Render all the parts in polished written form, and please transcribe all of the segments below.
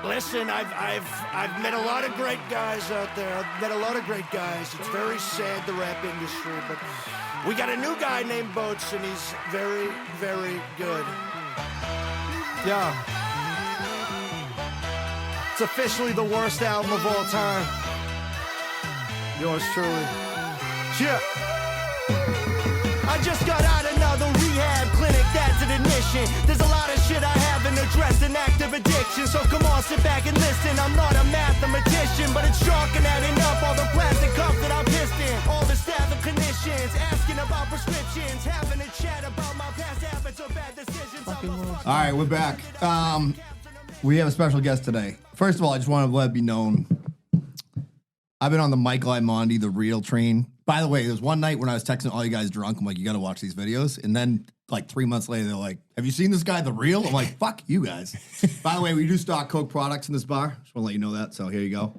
Listen, I've met a lot of great guys out there. I've met a lot of great guys. It's very sad, the rap industry, but we got a new guy named Boats, and he's very, very good. Yeah. It's officially the worst album of all time. Yours truly. Yeah. I just got out another rehab clinic, that's an admission. There's a lot of shit I haven't addressed, an active addiction. So come on, sit back and listen. I'm not a mathematician, but it's chalk and adding up all the plastic cups that I pissed in. All the staff and clinicians asking about prescriptions, having a chat about my past habits or bad decisions. All right, we're back. We have a special guest today. First of all, I just want to let it be known, I've been on the Michael Imondi, the real train. By the way, there was one night when I was texting all you guys drunk. I'm like, you got to watch these videos. And then like 3 months later, they're like, have you seen this guy, the real? I'm like, fuck you guys. By the way, we do stock Coke products in this bar. Just want to let you know that. So here you go.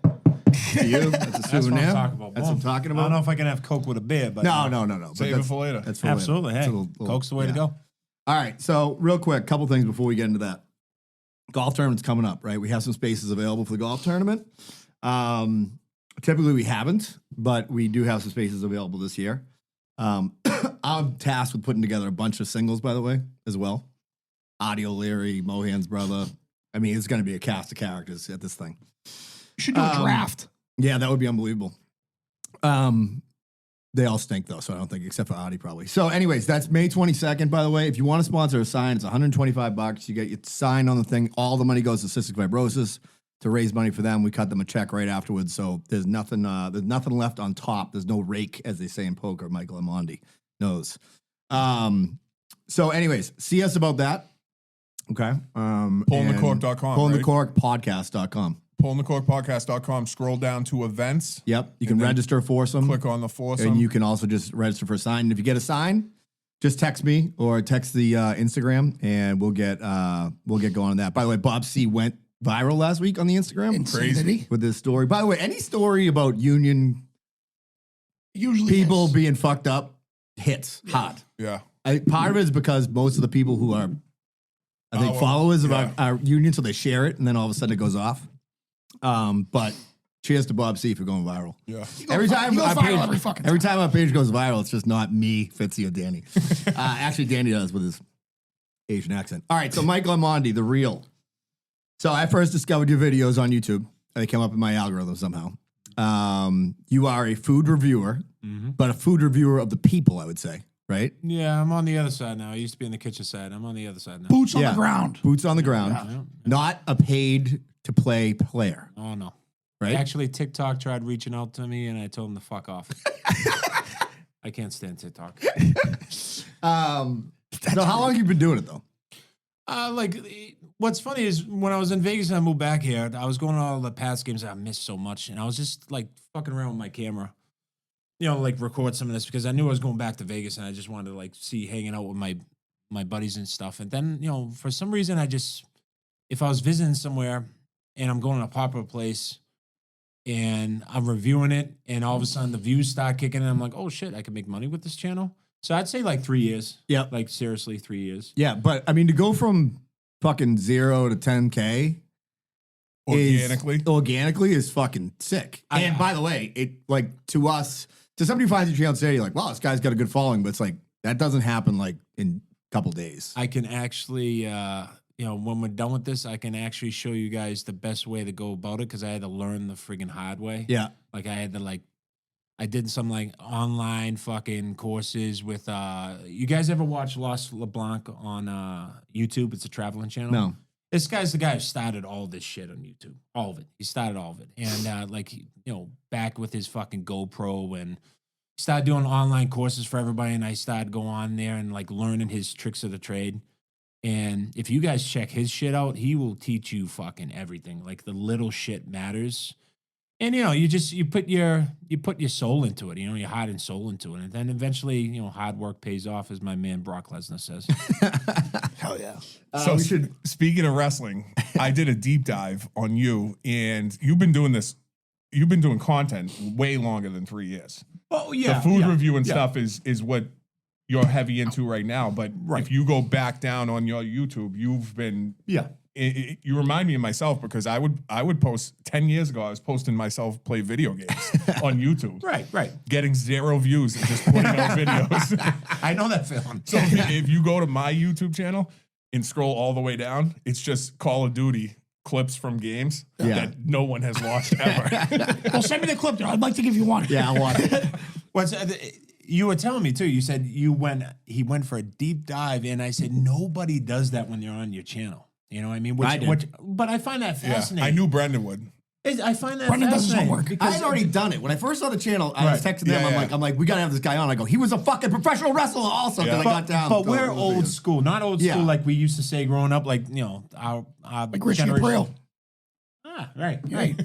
To you. That's a souvenir. That's what I'm talking about. That's what I'm talking about. I don't know if I can have Coke with a beer, but No. Save it for later. That's for absolutely. later. Hey, Coke's the way to go. All right. So real quick, couple things before we get into that. Golf tournament's coming up, right? We have some spaces available for the golf tournament. Typically we haven't, but we do have some spaces available this year. I'm tasked with putting together a bunch of singles, by the way, as well. Audio Leary, Mohan's brother. I mean, it's going to be a cast of characters at this thing. You should do a draft. Yeah, that would be unbelievable. They all stink, though, so I don't think, except for Audi, probably. So anyways, that's May 22nd, by the way. If you want to sponsor a sign, it's $125. You get your sign on the thing. All the money goes to cystic fibrosis to raise money for them. We cut them a check right afterwards, so there's nothing left on top. There's no rake, as they say in poker. Michael Imondi knows. So anyways, see us about that. Okay. PullingTheCork.com, PullingTheCorkPodcast.com. PullingTheCorkPodcast.com. Scroll down to events. Yep. You can register for some. Click on the foursome. And you can also just register for a sign. And if you get a sign, just text me or text the Instagram, and we'll get going on that. By the way, Bob C went viral last week on the Instagram. Crazy. With this story. By the way, any story about union Usually people hits. being fucked up hits hard. Yeah. Part of it is because most of the people who are, I think, followers of our union, so they share it, and then all of a sudden it goes off. But cheers to Bob C for going viral. Yeah. Every time every our page goes viral, it's just not me, Fitzy, or Danny. Actually, Danny does with his Asian accent. All right, so Michael Imondi, the real. So I first discovered your videos on YouTube. They came up in my algorithm somehow. You are a food reviewer, but a food reviewer of the people, I would say, right? Yeah, I'm on the other side now. I used to be on the kitchen side. I'm on the other side now. Boots on the ground. Boots on the ground. Yeah. Not a paid-to-play player. Oh, no. Right? Actually, TikTok tried reaching out to me, and I told them to fuck off. I can't stand TikTok. So how long have you been doing it, though? What's funny is when I was in Vegas and I moved back here, I was going to all the Pats games that I missed so much, and I was just like fucking around with my camera, record some of this because I knew I was going back to Vegas and I just wanted to hanging out with my buddies and stuff. And then for some reason if I was visiting somewhere and I'm going to a popular place and I'm reviewing it, and all of a sudden the views start kicking in, I'm like, oh shit, I can make money with this channel. So I'd say 3 years. Yeah. Seriously, 3 years. Yeah, but I mean, to go from fucking 0 to 10K organically is fucking sick. And by the way, it to us, to somebody who finds your channel today, you're like, wow, this guy's got a good following, but it's like that doesn't happen in a couple days. I can actually, when we're done with this, I can actually show you guys the best way to go about it because I had to learn the friggin' hard way. Yeah, I had to I did some online fucking courses with you guys ever watch Los LeBlanc on YouTube? It's a traveling channel. No. This guy's the guy who started all this shit on YouTube. All of it. He started all of it. And back with his fucking GoPro, and started doing online courses for everybody, and I started going on there and learning his tricks of the trade. And if you guys check his shit out, he will teach you fucking everything. The little shit matters. And you put your soul into it, your heart and soul into it, and then eventually, hard work pays off, as my man Brock Lesnar says. Hell yeah! So speaking of wrestling, I did a deep dive on you, and you've been doing this. You've been doing content way longer than 3 years. Oh yeah, the food review and stuff is what you're heavy into right now. But if you go back down on your YouTube, you've been you remind me of myself because I would post 10 years ago. I was posting myself play video games on YouTube. Right. Getting 0 views and just putting out videos. I know that feeling. So if you go to my YouTube channel and scroll all the way down, it's just Call of Duty clips from games that no one has watched ever. Well, send me the clip, dude. I'd like to give you one. Yeah, I'll watch it. You were telling me too. You said he went for a deep dive, and I said nobody does that when they're on your channel. You know what I mean? But I find that fascinating. I knew Brendan would. I find that Brendan does his fascinating homework. I had already done it when I first saw the channel. I was texting them. I'm like, we gotta have this guy on. I go, he was a fucking professional wrestler also. Because I got down. But we're old school, not old school like we used to say growing up. Like our Like Richie generation. Aprile. Right.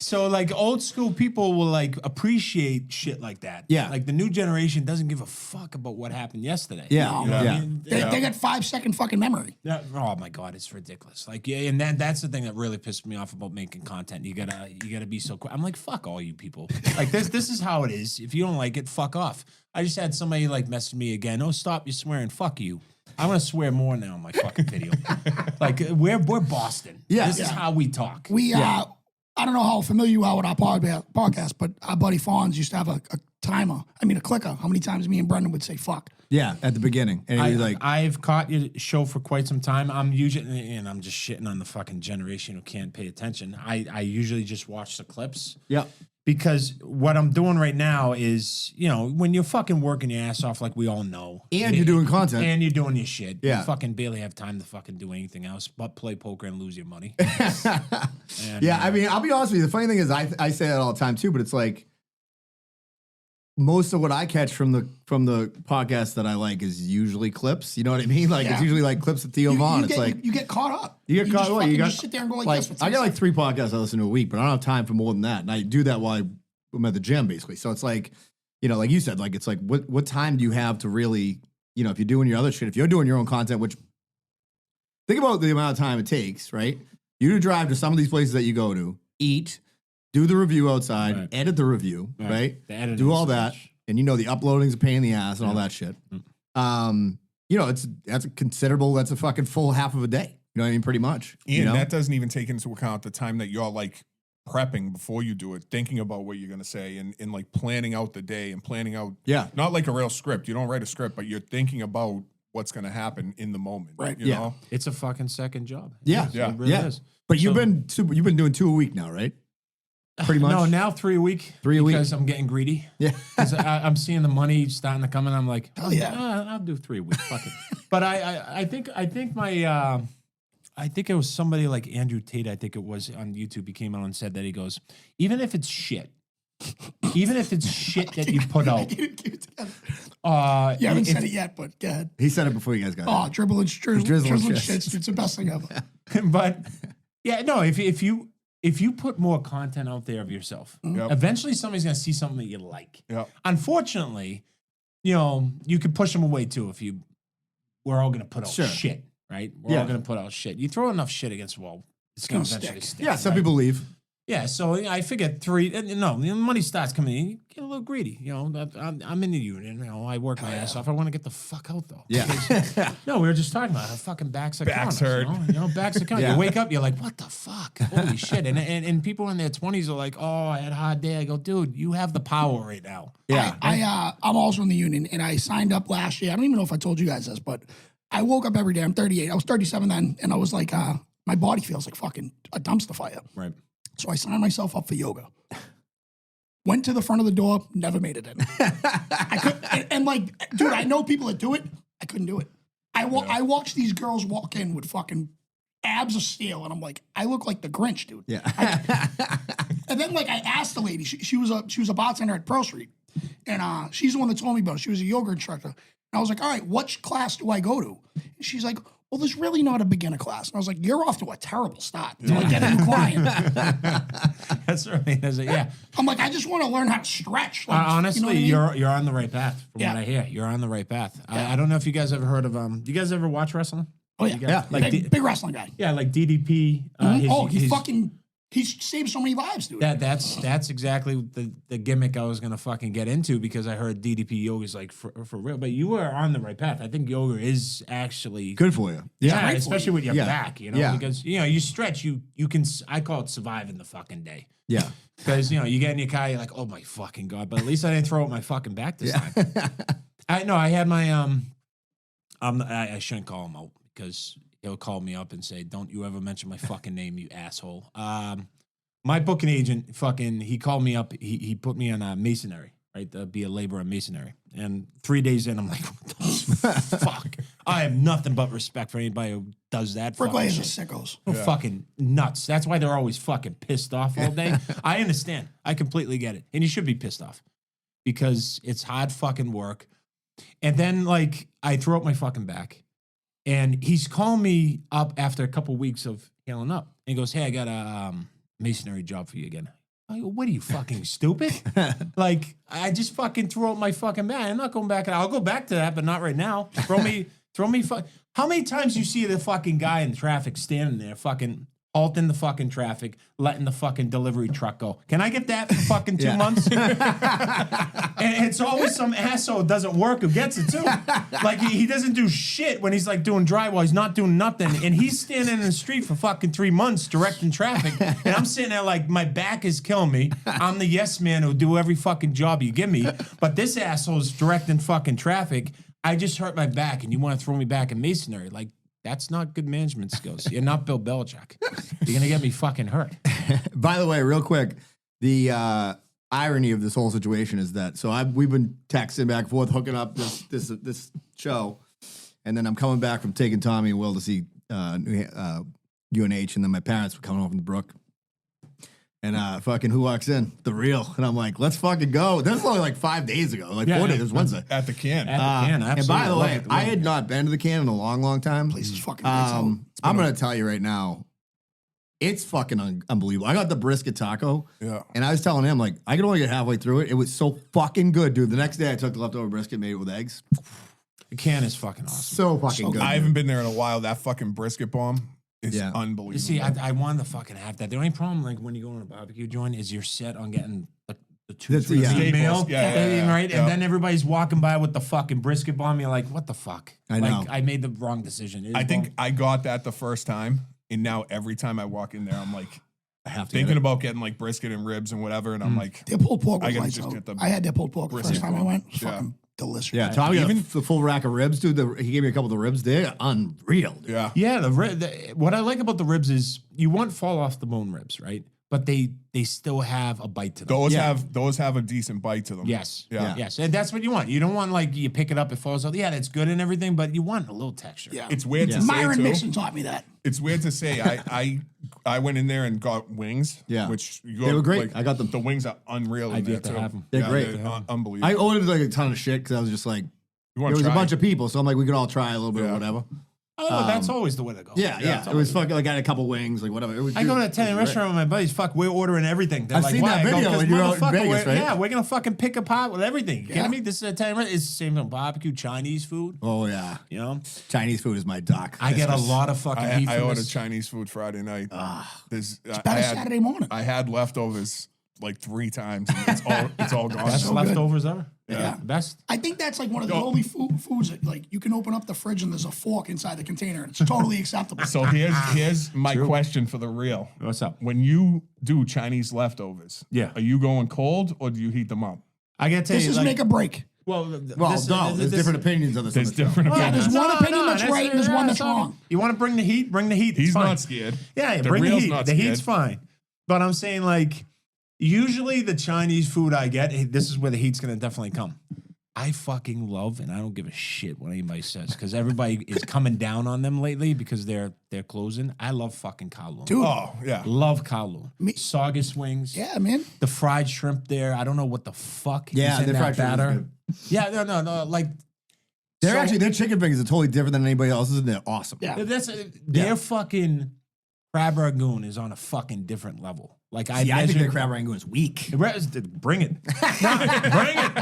So like old school people will like appreciate shit like that. Yeah. Like the new generation doesn't give a fuck about what happened yesterday. Yeah. You know what I Yeah. mean? They got 5-second fucking memory. Oh my god, it's ridiculous. Like and that's the thing that really pissed me off about making content. You gotta be so quick. I'm like, fuck all you people. Like this is how it is. If you don't like it, fuck off. I just had somebody like message me again. Oh, stop you swearing. Fuck you. I'm gonna swear more now in my fucking video. Like we're Boston. Yeah. This is how we talk. We I don't know how familiar you are with our podcast, but our buddy Fonz used to have a timer. I mean, a clicker. How many times me and Brendan would say "fuck"? Yeah, at the beginning, and he's like, I've caught your show for quite some time. I'm usually, and I'm just shitting on the fucking generation who can't pay attention. I usually just watch the clips. yep. Because what I'm doing right now is, when you're fucking working your ass off, like we all know, And you're doing content. and you're doing your shit, Yeah. you fucking barely have time to fucking do anything else but play poker and lose your money. And, Yeah, I mean, I'll be honest with you. The funny thing is, I say that all the time too, but it's like most of what I catch from the podcast that I like is usually clips. You know what I mean? Like it's usually like clips of Theo Vaughn. It's like you get caught up. you get caught. Just You got just sit there and go like this. I got like 3 podcasts I listen to a week, but I don't have time for more than that. And I do that while I'm at the gym, basically. So it's like, like you said, like it's like what time do you have to really, if you're doing your other shit, if you're doing your own content, which think about the amount of time it takes, right? You to drive to some of these places that you go to, eat, do the review outside, Right. edit the review, right? The editing Do all is that. much. And the uploading's a pain in the ass and all that shit. That's a fucking full half of a day. You know what I mean? Pretty much. And that doesn't even take into account the time that you're like prepping before you do it, thinking about what you're going to say and like planning out the day and planning out, not like a real script. You don't write a script, but you're thinking about what's going to happen in the moment. Right. You know? It's a fucking second job. Yeah. It really is. But you've So- been doing 2 a week now, right? Pretty much. No, now 3 a week. 3 a week. Because I'm getting greedy. Yeah. Because I'm seeing the money starting to come in. I'm like, Hell yeah. I'll do 3 a week. Fuck it. But I think my I think it was somebody like Andrew Tate. I think it was on YouTube. He came out and said that he goes, even if it's shit that you put out. You haven't said if- it yet, but go ahead. He said it before you guys got Oh, it. dribbling drizzling shits. It's the best thing ever. But yeah, no. If you put more content out there of yourself, Yep. eventually somebody's gonna see something that you like. Yep. Unfortunately, you could push them away too if we're all gonna put out Sure. shit, right? We're all gonna put out shit. You throw enough shit against the wall, it's gonna gonna eventually stick. stick. Yeah, some right? people leave. Yeah, so I figured 3. No, the money starts coming in. You get a little greedy. I'm in the union. I work my ass off. I want to get the fuck out though. Yeah. No, we were just talking about how fucking backs are Backs killing us, hurt. Backs are killing. Yeah. You wake up, you're like, what the fuck? Holy shit! And people in their 20s are like, oh, I had a hard day. I go, dude, you have the power right now. Yeah. I'm also in the union, and I signed up last year. I don't even know if I told you guys this, but I woke up every day. I'm 38. I was 37 then, and I was like, my body feels like fucking a dumpster fire. Right. So I signed myself up for yoga. Went to the front of the door, never made it in. I could, and like, dude, I know people that do it. I couldn't do it. I watch these girls walk in with fucking abs of steel, and I'm like, I look like the Grinch, dude. Yeah. And then like I asked the lady, she was a bartender at Pearl Street, and she's the one that told me about it. She was a yoga instructor. And I was like, all right, which class do I go to? And she's like, well, there's really not a beginner class. And I was like, you're off to a terrible start. So I get in the client. That's right. Yeah. I'm like, I just want to learn how to stretch. Like, Honestly, you know what I mean? you're on the right path. From Yeah. what I hear, you're on the right path. I don't know if you guys ever heard of Do you guys ever watch wrestling? Oh yeah, Yeah, like big wrestling guy. Yeah, like DDP. He fucking He's saved so many lives, dude. That's exactly the gimmick I was gonna fucking get into because I heard DDP yoga is like for real. But you are on the right path. I think yoga is actually Good for you. Yeah, especially with your Yeah. back, you know, Yeah. because you stretch, you can. I call it surviving the fucking day. Yeah. Because you get in your car, you're like, oh my fucking god. But at least I didn't throw out my fucking back this time. I had my I shouldn't call him out because he'll call me up and say, "Don't you ever mention my fucking name, you asshole." My booking agent, he called me up. He put me on masonry, right? To be a laborer in masonry. And 3 days in, I'm like, what the fuck? I have nothing but respect for anybody who does that. Bricklayers are sickos. They're fucking nuts. That's why they're always fucking pissed off all day. I understand. I completely get it. And you should be pissed off because it's hard fucking work. And then, I throw up my fucking back. And he's calling me up after a couple weeks of healing up. And he goes, hey, I got a masonry job for you again. I go, what are you, fucking stupid? I just fucking threw out my fucking back. I'm not going back. I'll go back to that, but not right now. Throw me. How many times you see the fucking guy in traffic standing there fucking halting the fucking traffic, letting the fucking delivery truck go? Can I get that for fucking 2 months? And it's always some asshole who doesn't work who gets it too. He doesn't do shit when he's doing drywall. He's not doing nothing. And he's standing in the street for fucking 3 months directing traffic. And I'm sitting there my back is killing me. I'm the yes man who'll do every fucking job you give me. But this asshole's directing fucking traffic. I just hurt my back and you want to throw me back in masonry. That's not good management skills. You're not Bill Belichick. You're going to get me fucking hurt. By the way, real quick, the irony of this whole situation is that we've been texting back and forth, hooking up this show, and then I'm coming back from taking Tommy and Will to see UNH, and then my parents were coming home from the Brook. And fucking who walks in? The Real. And I'm like, let's fucking go. That was only 5 days ago. 4 days. It was Wednesday. At the Can. And by the way, I had not been to the Can in a long, long time. Place is fucking great. I'm going to tell you right now, it's fucking unbelievable. I got the brisket taco. Yeah. And I was telling him, I could only get halfway through it. It was so fucking good, dude. The next day I took the leftover brisket, made it with eggs. The Can is fucking awesome. So fucking good. I haven't been there in a while. That fucking brisket bomb is unbelievable. You see, I wanted to fucking have that. The only problem, when you go on a barbecue joint, is you're set on getting the two meal, right? And then everybody's walking by with the fucking brisket bomb. You're like, what the fuck? I know. I made the wrong decision. I think I got that the first time, and now every time I walk in there, I'm I have to thinking about getting brisket and ribs and whatever, and I'm like, their pulled pork I was gotta lights just out. get the I had their pulled pork the first brisket time I one. went. It was Yeah. fucking delicious. Yeah, Tommy got the full rack of ribs, dude. He gave me a couple of the ribs. They're unreal, dude. Yeah. Yeah, what I like about the ribs is you want fall off the bone ribs, right? But they still have a bite to them. Those have a decent bite to them. Yes. Yeah. Yes. And that's what you want. You don't want you pick it up, it falls out. Yeah, that's good and everything, but you want a little texture. Yeah. It's weird to say Myron too. Mixon taught me that. It's weird to say. I went in there and got wings. Yeah. Which They were great. I got them. The wings are unreal. I in do there have to too. have them. They're great. Unbelievable. I ordered a ton of shit because I was just You there wanna was a try? bunch of people, so I'm like, we could all try a little bit or whatever. Oh, that's always the way to go. Yeah. It was fucking. I got a couple wings, whatever. It was I go to an Italian restaurant with my buddies. Fuck, we're ordering everything. They're I've like, seen why? that I go, video 'cause when you were out in motherfucker, Vegas, right? Yeah, we're gonna fucking pick apart with everything. You Yeah. kidding me? This is an Italian restaurant. It's the same thing. Barbecue, Chinese food. Oh yeah, You know, Chinese food is my doc. I get a lot of fucking heat I from ordered this. Chinese food Friday night. It's better Saturday morning. I had leftovers 3 times. And it's all gone. Best so good. leftovers ever. Yeah. Best. I think that's one of the only foods that you can open up the fridge and there's a fork inside the container and it's totally acceptable. So here's my question for the Real. What's up? When you do Chinese leftovers, Yeah. are you going cold or do you heat them up? I gotta tell This you, is make or break. There's different opinions on this. There's different Yeah, opinions. there's one opinion that's right and there's one that's wrong. You want to bring the heat? Bring the heat. He's It's fine. not scared. Yeah, The bring the Real's heat. not The heat's scared. fine. But I'm saying usually the Chinese food I get, this is where the heat's gonna definitely come. I fucking love, and I don't give a shit what anybody says, because everybody is coming down on them lately because they're closing. I love fucking kowloon. Dude. Oh, yeah. Love kowloon. Saugus wings. Yeah, man. The fried shrimp there. I don't know what the fuck Yeah, is in the that fried shrimp is batter. good. Yeah, no. Their chicken fingers are totally different than anybody else's, and they're awesome. Yeah. Their fucking crab ragoon is on a fucking different level. I think their crab rangoon is weak. Bring it. No,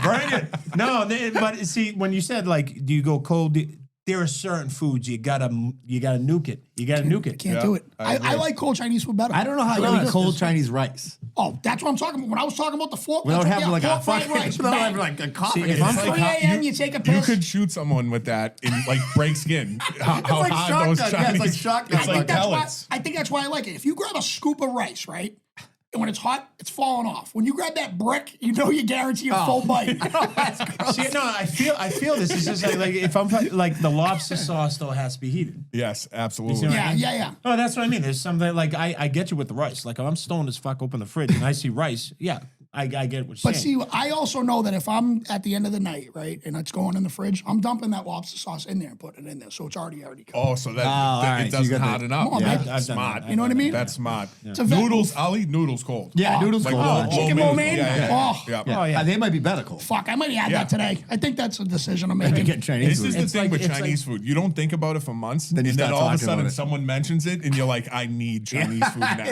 bring it. No, but see, when you said do you go cold? there are certain foods you gotta nuke it. You gotta nuke it. Can't do it. I like cold Chinese food better. I don't know how you eat cold Chinese rice. Oh, that's what I'm talking about. When I was talking about the fork, Without having like a pork fried fucking, rice. without bang. having like a coffee. See, if I'm 3 a.m. you take a piss. You could shoot someone with that and like break skin. How like hard those shotgun. Yeah, Chinese? it's like shotgun. It's like that's why, pellets. I think that's why I like it. If you grab a scoop of rice, right, and when it's hot, it's falling off. When you grab that brick, you know you guarantee a full bite. See, no, I feel this. It's just like if I'm like the lobster sauce still has to be heated. Yes, You absolutely. see what I Yeah, mean? yeah. Oh, that's what I mean. There's something like I get you with the rice. Like if I'm stoned as fuck, open the fridge and I see rice. Yeah, I get what you're But saying. see, I also know that if I'm at the end of the night, right, and it's going in the fridge, I'm dumping that lobster sauce in there and putting it in there, so it's already covered. Oh, so that, all that right, it so you doesn't got the- harden up. Come on, man. I've done Smart. that. You know what I mean? That's smart. It's a vet- Noodles, I'll eat noodles cold. Yeah, noodles Like cold. low- chicken low roll, noodles. man. Yeah. Oh. Yeah. Yeah. Oh, yeah. They might be better cold. Fuck, I might add Yeah. that today. I think that's a decision I'm I making. get Chinese This is food. the It's thing like- with it's Chinese food. You don't think about it for months, Then you and then start all of a talking about sudden it. someone mentions it, and you're like, I need Chinese food now.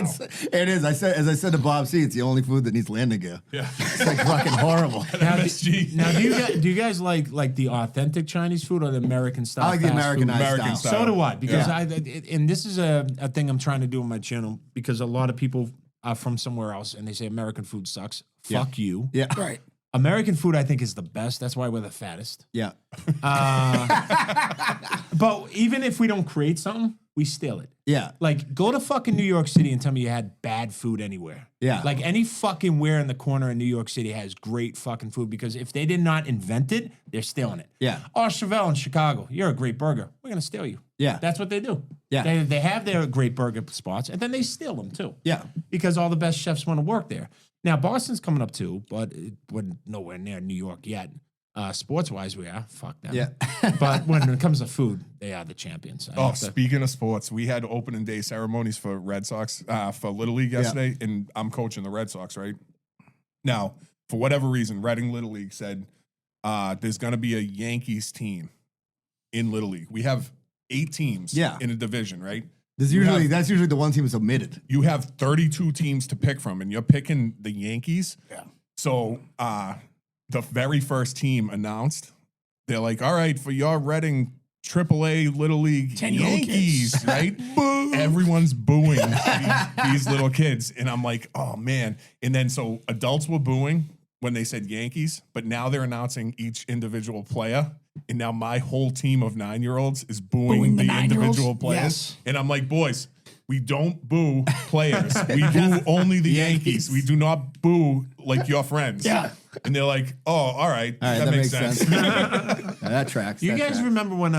It is. As I said to Bob C, it's the only food that needs landing gear. Yeah. It's like fucking horrible. MSG. Now, do you guys like the authentic Chinese food or the American style? I like the fast Americanized food? American style. style. So do I, because Yeah. and this is a thing I'm trying to do on my channel because a lot of people are from somewhere else and they say American food sucks. Fuck you. Yeah. Right. American food, I think, is the best. That's why we're the fattest. Yeah. But even if we don't create something, we steal it. Yeah. Like, go to fucking New York City and tell me you had bad food anywhere. Yeah. Like, any fucking where in the corner in New York City has great fucking food because if they did not invent it, they're stealing it. Yeah. Oh, Chevelle in Chicago, you're a great burger. We're going to steal you. Yeah. That's what they do. Yeah. They have their great burger spots and then they steal them too. Yeah. Because all the best chefs want to work there. Now, Boston's coming up too, but we're nowhere near New York yet. Sports-wise, we are. Fuck them. Yeah. But when it comes to food, they are the champions. I Oh, have to- speaking of sports, we had opening day ceremonies for Red Sox, for Little League yesterday, and I'm coaching the Red Sox, right? Now, for whatever reason, Reading Little League said there's going to be a Yankees team in Little League. We have 8 teams in a division, right? That's usually the one team that's omitted. You have 32 teams to pick from, and you're picking the Yankees. Yeah. So the very first team announced, they're like, all right, for your Reading AAA Little League 10-year-old Yankees, kids. right? Everyone's booing these little kids. And I'm like, oh, man. And then so adults were booing when they said Yankees, but now they're announcing each individual player. And now my whole team of 9-year-olds is booing the 9-year-olds? individual players. Yes. And I'm like, boys, we don't boo players. We boo only the Yankees. We do not boo like your friends. Yeah. And they're like, oh, all right. All right, that makes sense. Yeah, that tracks. You that guys tracks. remember when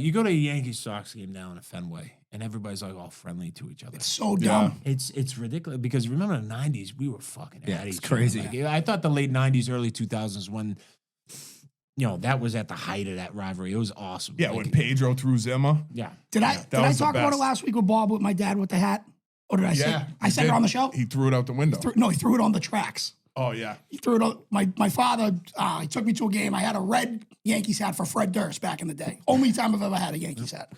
you go to a Yankees Sox game down at Fenway and everybody's like all friendly to each other? So dumb. It's ridiculous because remember in the 90s we were fucking Yeah, at it's each crazy. other. Like, I thought the late 90s, early 2000s when that was at the height of that rivalry. It was awesome. Yeah, Like, when Pedro threw Zimmer. yeah. Did I was the talk about it best. last week with Bob with my dad with the hat? Or did I say Yeah. I said it did. on the show? He threw it out the window. No, he threw it on the tracks. Oh, yeah. He threw it on my father. He took me to a game. I had a red Yankees hat for Fred Durst back in the day. Only time I've ever had a Yankees hat.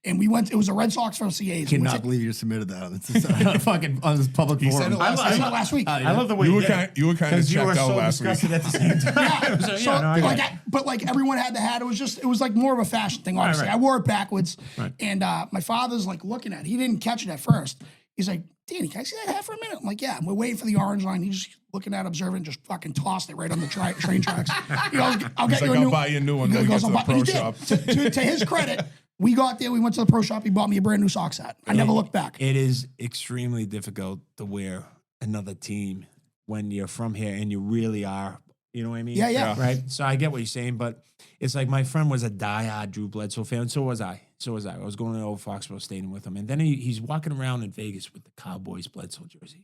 And we went. It was a Red Sox versus the A's. I cannot believe you submitted that on this, fucking on this public He said forum. it last I said week. it last week. I love the way You you were did it. kind. You were kind of 'Cause you were checked out so last week. disgusted at the same time. So, So, no, I get it. but everyone had the hat. It was like more of a fashion thing. Obviously, right. I wore it backwards, Right. and my father's like looking at it. He didn't catch it at first. He's like, "Danny, can I see that hat for a minute?" I'm like, "Yeah." And we're waiting for the orange line. He's just looking at, observing, just fucking tossed it right on the train tracks. He goes, "I'll get He's you like, a I'll new." buy you a new one He when we goes, get to the "I'll buy-" pro he did. shop. To his credit, we got there. We went to the pro shop. He bought me a brand new Sox hat. I never looked back. It is extremely difficult to wear another team when you're from here and you really are. You know what I mean? Yeah. Right. So I get what you're saying, but it's like my friend was a diehard Drew Bledsoe fan. So was I. I was going to the old Foxborough Stadium with him, and then he's walking around in Vegas with the Cowboys Bledsoe jersey.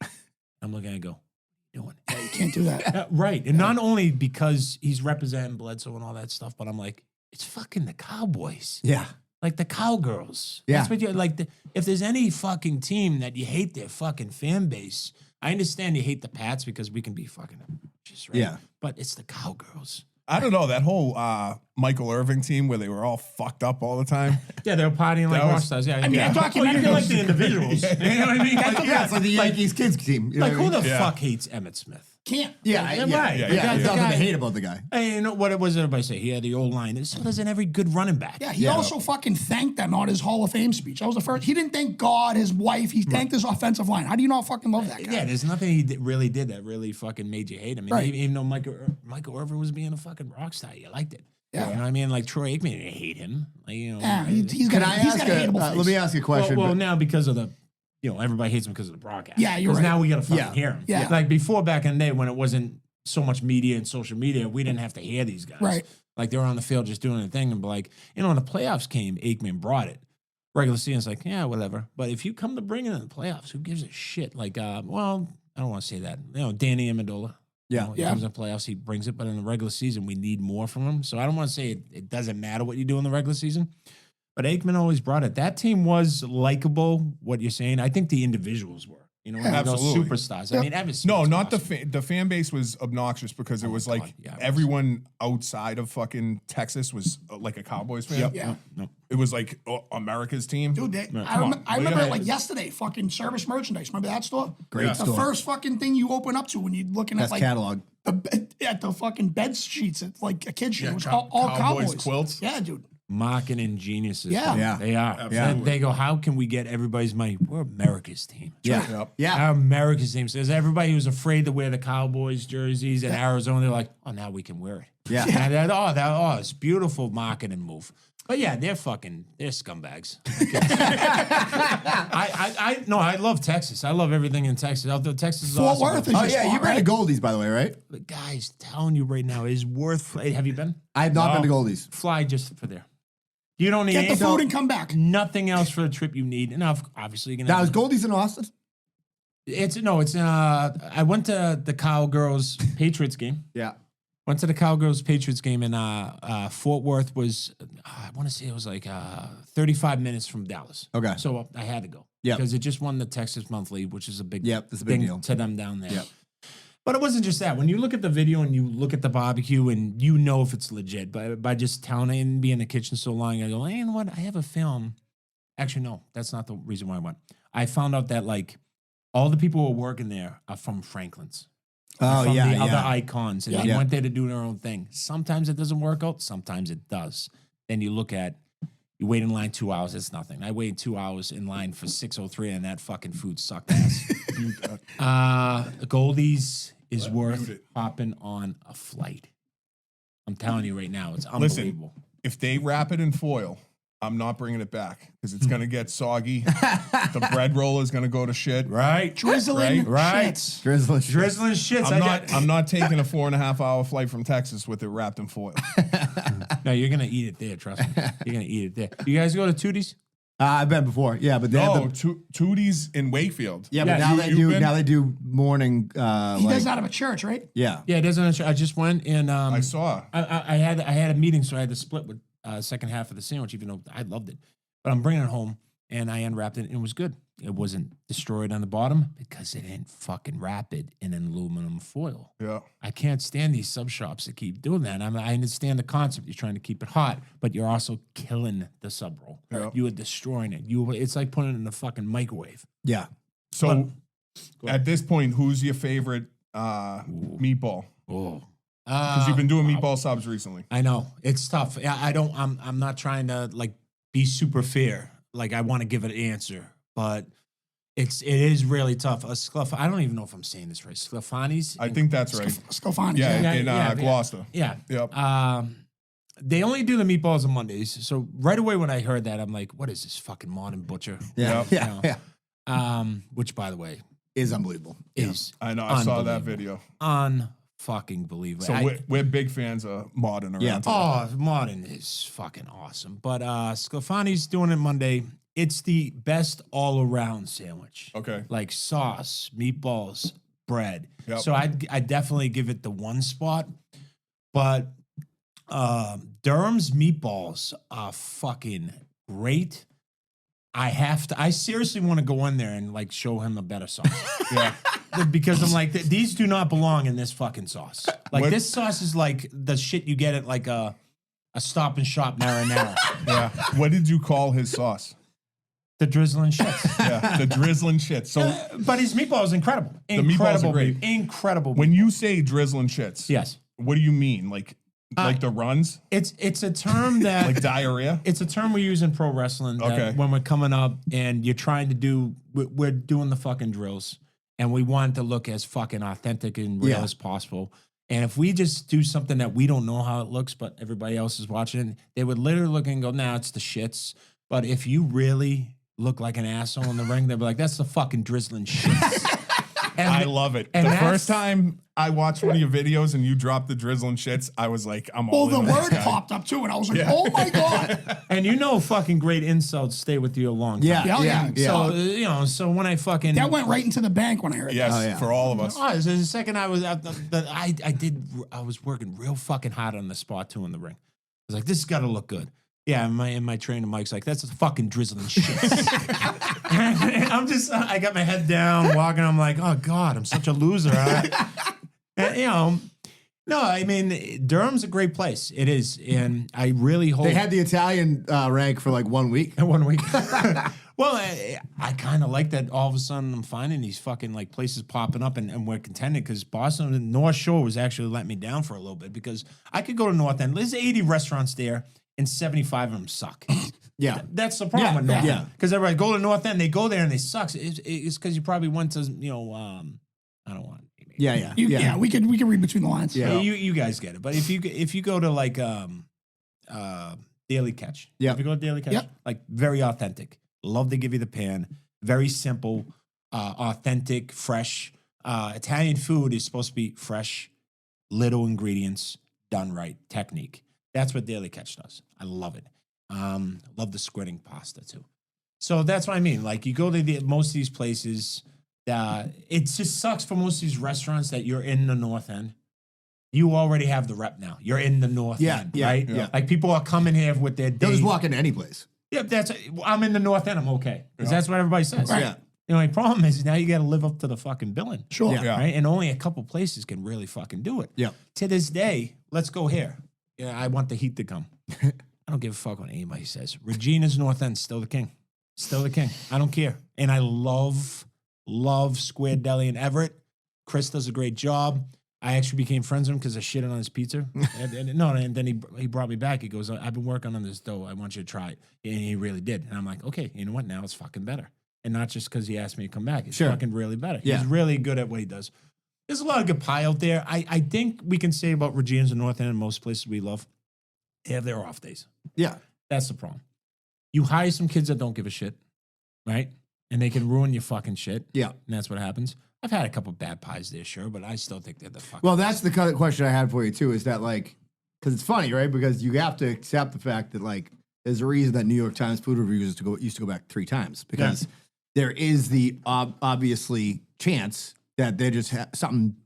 I'm looking at it and go, "What are you doing?" You can't do that. Right. And not only because he's representing Bledsoe and all that stuff, but I'm like, it's fucking the Cowboys. Yeah. Like the Cowgirls. Yeah. That's what you like. If there's any fucking team that you hate their fucking fan base, I understand you hate the Pats because we can be fucking obnoxious, right? Yeah. But it's the Cowgirls. I don't know, that whole Michael Irving team where they were all fucked up all the time. Yeah, they're partying like was- rock stars. Yeah, I mean, a documentary. like the individuals. You know what I mean? Yeah, it's like the Yankees kids team. You know Like what I who mean? the Yeah. fuck hates Emmett Smith? can't. Yeah, Right. yeah. The There's nothing guy- to hate about the guy. Hey, you know what was everybody say? He had the old line. So doesn't every good running back. Yeah, he also fucking thanked them on his Hall of Fame speech. That was the first. He didn't thank God, his wife. He thanked his offensive line. How do you not fucking love that guy? Yeah, there's nothing he really did that really fucking made you hate him. And Right. even though Michael Irvin was being a fucking rock star, you liked it. Yeah. You know what I mean? Like Troy Aikman, you hate him. Like, you know, Yeah, he's Can got I he's ask got a hateable face. let me ask you a question. well, but- now because of the, everybody hates him because of the broadcast. Yeah, you're 'Cause right. now we gotta fucking Yeah. hear him. Yeah. Like before, back in the day when it wasn't so much media and social media, we didn't have to hear these guys. Right. Like they were on the field just doing their thing and be like, when the playoffs came, Aikman brought it. Regular season's like, yeah, whatever. But if you come to bring it in the playoffs, who gives a shit? Like, well, I don't want to say that. Danny Amendola. Yeah. He comes in the playoffs, he brings it. But in the regular season, we need more from him. So I don't want to say it doesn't matter what you do in the regular season. But Aikman always brought it. That team was likable, what you're saying. I think the individuals were. Absolutely. Those superstars. I mean, Evan No, Smith's not awesome. the fan base was obnoxious because it was my like God, yeah, it was. everyone outside of fucking Texas was like a Cowboys fan. Yeah. No. It was like America's team. Dude, I remember it like yesterday, fucking service merchandise. Remember that store? Great The store. first fucking thing you open up to when you're looking at Best like catalog. the fucking bed sheets. It's like a kid show. Yeah, It's all Cowboys quilts. Yeah, dude. Marketing geniuses. Yeah. Yeah. They are. Absolutely. They go, how can we get everybody's money? We're America's team. Yeah. Yep. Yeah. Our America's team. So there's everybody who's afraid to wear the Cowboys jerseys in Arizona. They're like, oh, now we can wear it. Yeah. And it's beautiful marketing move. But yeah, they're scumbags. I love Texas. I love everything in Texas. Although Texas is Fort awesome. Worth is Oh your yeah, spot, you've been right? to Goldies, by the way, right? The guy's telling you right now is worth. Have you been? I have not been to Goldies. Fly just for there. You don't need Get the anything- food and come back. nothing else for the trip you need. And obviously, you're gonna. Now is Goldies in Austin? It's I went to the Cowgirls Patriots game. Yeah. Went to the Cowgirls Patriots game, and Fort Worth was, I want to say it was like 35 minutes from Dallas. Okay. So I had to go. Yep. Because it just won the Texas Monthly, which is a big, Yep, that's a big thing deal. to them down there. Yep. But it wasn't just that. When you look at the video and you look at the barbecue and you know if it's legit, by just telling it and being in the kitchen so long, I go, hey, you know what? I have a film. Actually, no, that's not the reason why I went. I found out that like all the people who are working there are from Franklin's. Oh From yeah, the other yeah. icons, and they Yeah. went there to do their own thing. Sometimes it doesn't work out. Sometimes it does. Then you look at, you wait in line 2 hours. It's nothing. I waited 2 hours in line for 6:03, and that fucking food sucked ass. Goldie's is worth hopping on a flight. I'm telling you right now, it's unbelievable. Listen, if they wrap it in foil, I'm not bringing it back because it's gonna get soggy. The bread roller is gonna go to shit. Right, Drizzling Right. shits. Drizzling. shits. I'm not taking a 4.5 hour flight from Texas with it wrapped in foil. No, you're gonna eat it there. Trust me, you're gonna eat it there. You guys go to Tootie's? I've been before. Yeah, but they have No, the, Tootie's in Wakefield. yeah, but Yeah, now you've been- they do morning. He like, does out of a church, right? yeah. Yeah, it doesn't. I just went and I saw. I had a meeting, so I had to split with second half of the sandwich, even though I loved it. But I'm bringing it home, and I unwrapped it, and it was good. It wasn't destroyed on the bottom because they didn't fucking wrap it in an aluminum foil. Yeah. I can't stand these sub shops that keep doing that. I understand the concept. You're trying to keep it hot, but you're also killing the sub roll. Yeah. You are destroying it. It's like putting it in the fucking microwave. Yeah. So at this point, who's your favorite meatball? Oh. Because you've been doing meatball subs recently. I know it's tough. I'm not trying to like be super fair. Like I want to give an answer, but it is really tough. I don't even know if I'm saying this right. Sclafani's. I think that's right. Scofani. Yeah, Yeah. in Gloucester. Yeah. Yep. They only do the meatballs on Mondays. So right away when I heard that, I'm like, what is this fucking modern butcher? Yeah. Yep. Yeah. Yeah. Which by the way Is unbelievable. is I know. I saw that unbelievable. video. Fucking believable. So we're big fans of modern around Yeah. here. Oh, modern is fucking awesome. But Sclafani's doing it Monday. It's the best all around sandwich. Okay. Like sauce, meatballs, bread. Yep. So I definitely give it the one spot. But Durham's meatballs are fucking great. I seriously want to go in there and like show him a better sauce. Yeah. Because I'm like, these do not belong in this fucking sauce. Like What- this sauce is like the shit you get at like a Stop and Shop marinara. Yeah. What did you call his sauce? The drizzling shits. Yeah, the drizzling shits. So, But his meatball is incredible. meatballs are great. Incredible. when you say drizzling shits, Yes. what do you mean? Like the runs? It's a term that Like diarrhea? it's a term we use in pro wrestling that Okay. when we're coming up and you're trying to do we're doing the fucking drills and we want it to look as fucking authentic and real as possible. And if we just do something that we don't know how it looks, but everybody else is watching, they would literally look and go, nah, it's the shits. But if you really look like an asshole in the ring, they'd be like, that's the fucking drizzling shits. And I love it. and The that's- first time I watched one of your videos and you dropped the drizzling shits, I was like, I'm all Well, in the on word this guy. popped up too, and I was like, oh my God. And you know, fucking great insults stay with you a long time. Yeah. So, so when I fucking. That went right into the bank when I heard Yes, that. for all of us. Oh, the second I was out, I was working real fucking hard on the spot too in the ring. I was like, this has got to look good. Yeah, and my trainer Mike's like, that's a fucking drizzling shit. I got my head down, walking. I'm like, oh God, I'm such a loser. And, no, I mean, Durham's a great place. It is, and I really hope They had the Italian rank for like 1 week. 1 week. Well, I kind of like that all of a sudden I'm finding these fucking like places popping up and we're contending because Boston and North Shore was actually letting me down for a little bit because I could go to North End. There's 80 restaurants there and 75 of them suck. Yeah. That's the problem with North yeah. End. Because everybody go to North End, they go there and they suck. It's because you probably went to, I don't want Yeah. Yeah, we could read between the lines. Yeah. You guys get it. But if you go to like Daily Catch. Yeah. If you go to Daily Catch, Yep. like very authentic. Love to give you the pan. Very simple, authentic, fresh. Italian food is supposed to be fresh, little ingredients, done right, technique. That's what Daily Catch does. I love it. Love the squidding pasta too. So that's what I mean. Like you go to most of these places, it just sucks for most of these restaurants that you're in the North End. You already have the rep now. You're in the North End, right? Yeah. Like people are coming here with their They'll day. just walk into any place. Yeah, I'm in the North End. I'm okay because that's what everybody says. Right. Yeah. The only problem is now you got to live up to the fucking billing. Sure. Yeah. Right? And only a couple places can really fucking do it. Yeah. To this day, let's go here. Yeah, I want the heat to come. I don't give a fuck what anybody says. Regina's North End, still the king. Still the king. I don't care. And I love Square Deli in Everett. Chris does a great job. I actually became friends with him because I shitted on his pizza. and then he brought me back. He goes, I've been working on this dough. I want you to try it. And he really did. And I'm like, okay, you know what? Now it's fucking better. And not just because he asked me to come back. It's fucking really better. Yeah. He's really good at what he does. There's a lot of good pie out there. I think we can say about Regina's and North End and most places we love, they have their off days. Yeah. That's the problem. You hire some kids that don't give a shit, right? And they can ruin your fucking shit. Yeah. And that's what happens. I've had a couple bad pies there, sure, but I still think they're the fucking. Well, that's the kind of question I had for you too. Is that like, because it's funny, right? Because you have to accept the fact that like there's a reason that New York Times food reviews used to go back 3 times because there is the obviously chance that they just something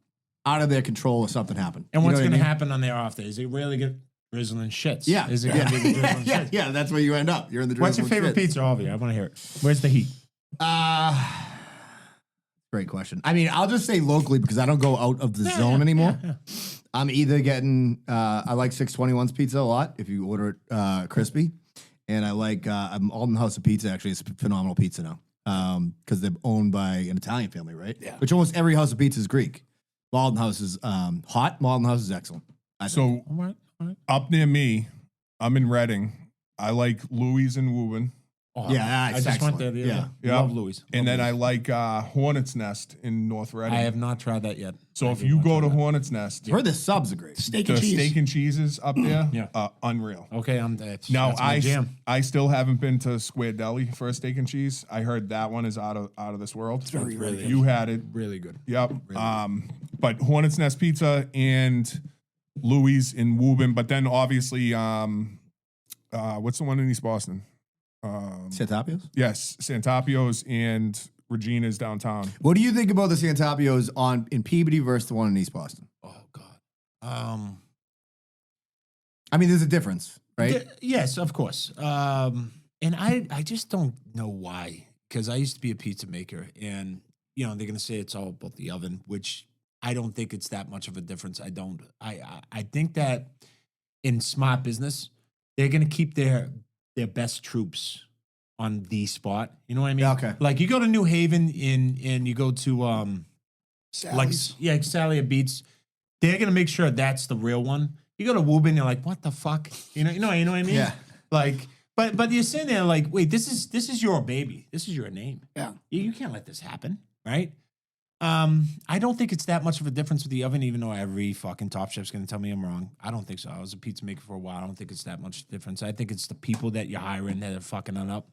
out of their control or something happened. And You what's know what going to I mean? happen on their off days? Is it really good drizzling shits? Yeah. Is it going to be the drizzling shits? Yeah. That's where you end up. You're in the. What's your drizzling favorite shit. pizza, Avi? I want to hear it. Where's the heat? Great question. I mean, I'll just say locally because I don't go out of the zone anymore. Yeah. I'm either getting, I like 621's pizza a lot if you order it crispy. And I like, Alden House of Pizza actually is a phenomenal pizza now because they're owned by an Italian family, right? Yeah. Which almost every house of pizza is Greek. Alden House is hot. Alden House is excellent. I think. So All right. up near me, I'm in Reading. I like Louis and Woburn. Oh, Yeah, I it's just went there excellent. the other Yeah. day. Yeah. Love Louis. And then I like Hornet's Nest in North Reading. I have not tried that yet. So I if do you want go to try that. Hornet's Nest, I've heard the subs are great. Steak the and cheese. steak and cheeses up there, Yeah. unreal. Okay, Now that's my jam. I still haven't been to Square Deli for a steak and cheese. I heard that one is out of this world. It's very, very good. You had it. Really good. Yep. But Hornet's Nest Pizza and Louis in Woburn. But then obviously, what's the one in East Boston? Santapios? Yes, Santapio's and Regina's downtown. What do you think about the Santapios in Peabody versus the one in East Boston? Oh God. I mean, there's a difference, right? Yes, of course. And I just don't know why, because I used to be a pizza maker, and they're gonna say it's all about the oven, which I don't think it's that much of a difference. I think that in smart business, they're gonna keep their best troops on the spot. You know what I mean? Yeah, okay. Like you go to New Haven and you go to Sally's. Sally at Beats. They're gonna make sure that's the real one. You go to Woburn, you're like, what the fuck? You know what I mean? Yeah. Like, but you're sitting there like, wait, this is your baby. This is your name. Yeah. You can't let this happen, right? I don't think it's that much of a difference with the oven, even though every fucking Top Chef's gonna tell me I'm wrong. I don't think so. I was a pizza maker for a while. I don't think it's that much difference. I think it's the people that you're hiring that are fucking it up.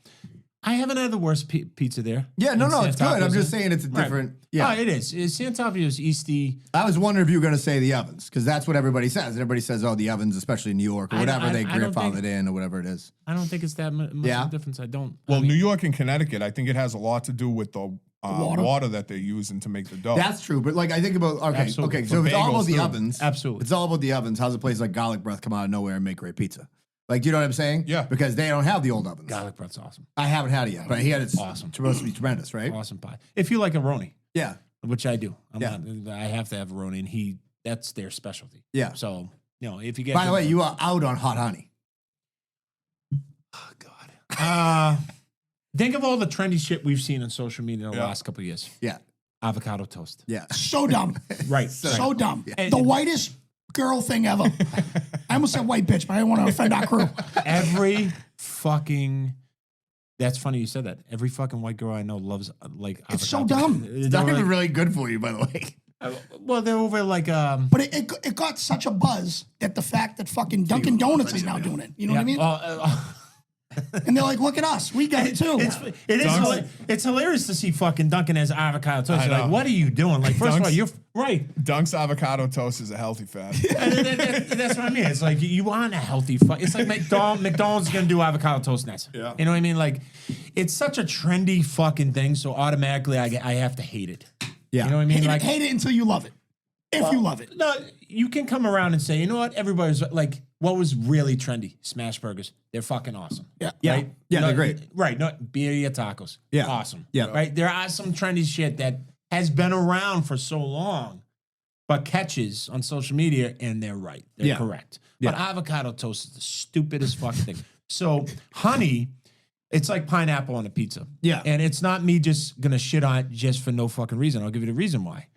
I haven't had the worst pizza there. Yeah, no, it's good. I'm just Sant'Apio's. saying it's a different. Yeah, Oh, it is. Sant'Apio's Easty. I was wondering if you were going to say the ovens because that's what everybody says. Everybody says, "Oh, the ovens, especially in New York or whatever they I don't grandfathered think- in or whatever it is." I don't think it's that much Yeah. of a difference. I don't. Well, I mean, New York and Connecticut, I think it has a lot to do with the water that they're using to make the dough. That's true, but like I think about Absolutely. okay. So For if it's all bagels, about the too. ovens, Absolutely. if it's all about the ovens. How's a place like Garlic Breath come out of nowhere and make great pizza? Like, do you know what I'm saying? Yeah. Because they don't have the old ovens. garlic bread's awesome. I haven't had it yet, but I hear it's Awesome. supposed to be tremendous, right? Awesome pie. If you like a Roni, Yeah, which I do, Yeah. I have to have a Roni, and that's their specialty. yeah. So if you get. By the way, you are out on hot honey. Oh God. Think of all the trendy shit we've seen on social media in the last couple of years. Yeah, Avocado toast. yeah. So dumb. Right. So dumb. And- The whitest girl thing ever. I almost said white bitch, but I didn't want to offend our crew. Every fucking. That's funny you said that. Every fucking white girl I know loves like. It's so avocado dumb. toast. It's They're not even like- really good for you, by the way. Well, they're over like But it got such a buzz that the fact that fucking Dunkin' Donuts is now doing it. You know what I mean? And they're like, look at us. We got it too. It's hilarious to see fucking Dunkin' as avocado toast. I You're like, know. what are you doing? Like, first of all, Dunk's- you're right. Dunk's avocado toast is a healthy fat. That's what I mean. It's like you want a healthy It's like McDonald's is gonna do avocado toast next. Yeah. You know what I mean? Like, it's such a trendy fucking thing. So automatically, I have to hate it. Yeah. You know what I mean? Like, hate it until you love it. If you love it. no, you can come around and say, you know what? Everybody's like, what was really trendy? Smash burgers. They're fucking awesome. Yeah. Right? Yeah, No, they're great. Right. No, birria tacos. Yeah. Awesome. Yeah. Right. There are some trendy shit that has been around for so long, but catches on social media, and they're right. They're Yeah. correct. Yeah. But avocado toast is the stupidest fucking thing. So honey, it's like pineapple on a pizza. Yeah. And it's not me just gonna shit on it just for no fucking reason. I'll give you the reason why.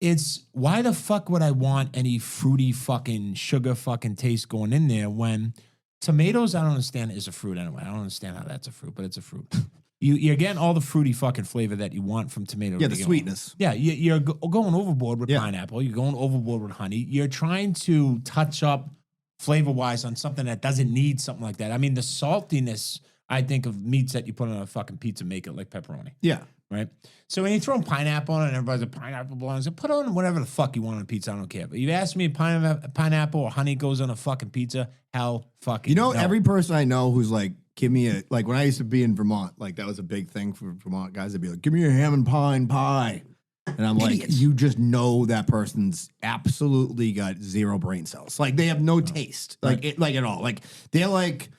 It's why the fuck would I want any fruity fucking sugar fucking taste going in there when tomatoes, I don't understand, is a fruit anyway. I don't understand how that's a fruit, but it's a fruit. You're getting all the fruity fucking flavor that you want from tomato. Yeah, to the begin sweetness. with. Yeah, you're going overboard with Yeah. pineapple. You're going overboard with honey. You're trying to touch up flavor-wise on something that doesn't need something like that. I mean, the saltiness, I think, of meats that you put on a fucking pizza make it like pepperoni. Yeah. Right? So when you throw pineapple on it and everybody's like, pineapple belongs, so put on whatever the fuck you want on a pizza. I don't care. But you ask me if pineapple or honey goes on a fucking pizza, hell fucking You know, no. every person I know who's like, give me a, like when I used to be in Vermont, like that was a big thing for Vermont guys. They'd be like, give me a ham and pine pie. And I'm like, Idiots. you just know that person's absolutely got zero brain cells. Like they have no taste, like like at all. Like they're like,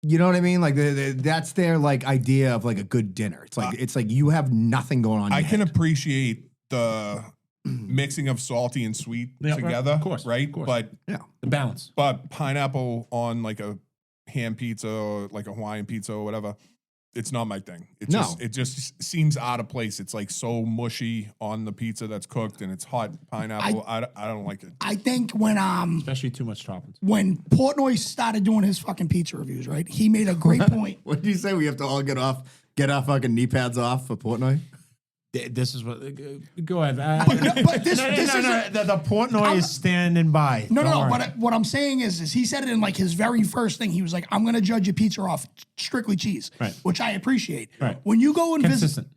you know what I mean? Like that's their like idea of like a good dinner. It's like you have nothing going on. in I your can head. appreciate the mixing of salty and sweet Yeah, right. together, Of course, right? of course. But the balance. pineapple on like a ham pizza or like a Hawaiian pizza or whatever, it's not my thing. No. It just seems out of place. It's like so mushy on the pizza that's cooked and it's hot pineapple. I don't like it. I think when Especially too much toppings. Portnoy started doing his fucking pizza reviews, right? He made a great point. What did you say? We have to all get our fucking knee pads off for Portnoy? This is what. Go ahead. But this is The Portnoy is standing by. No, Don't no, worry. no. What I'm saying is he said it in like his very first thing. He was like, "I'm going to judge your pizza off strictly cheese," Right. which I appreciate. Right. When you go and Consistent.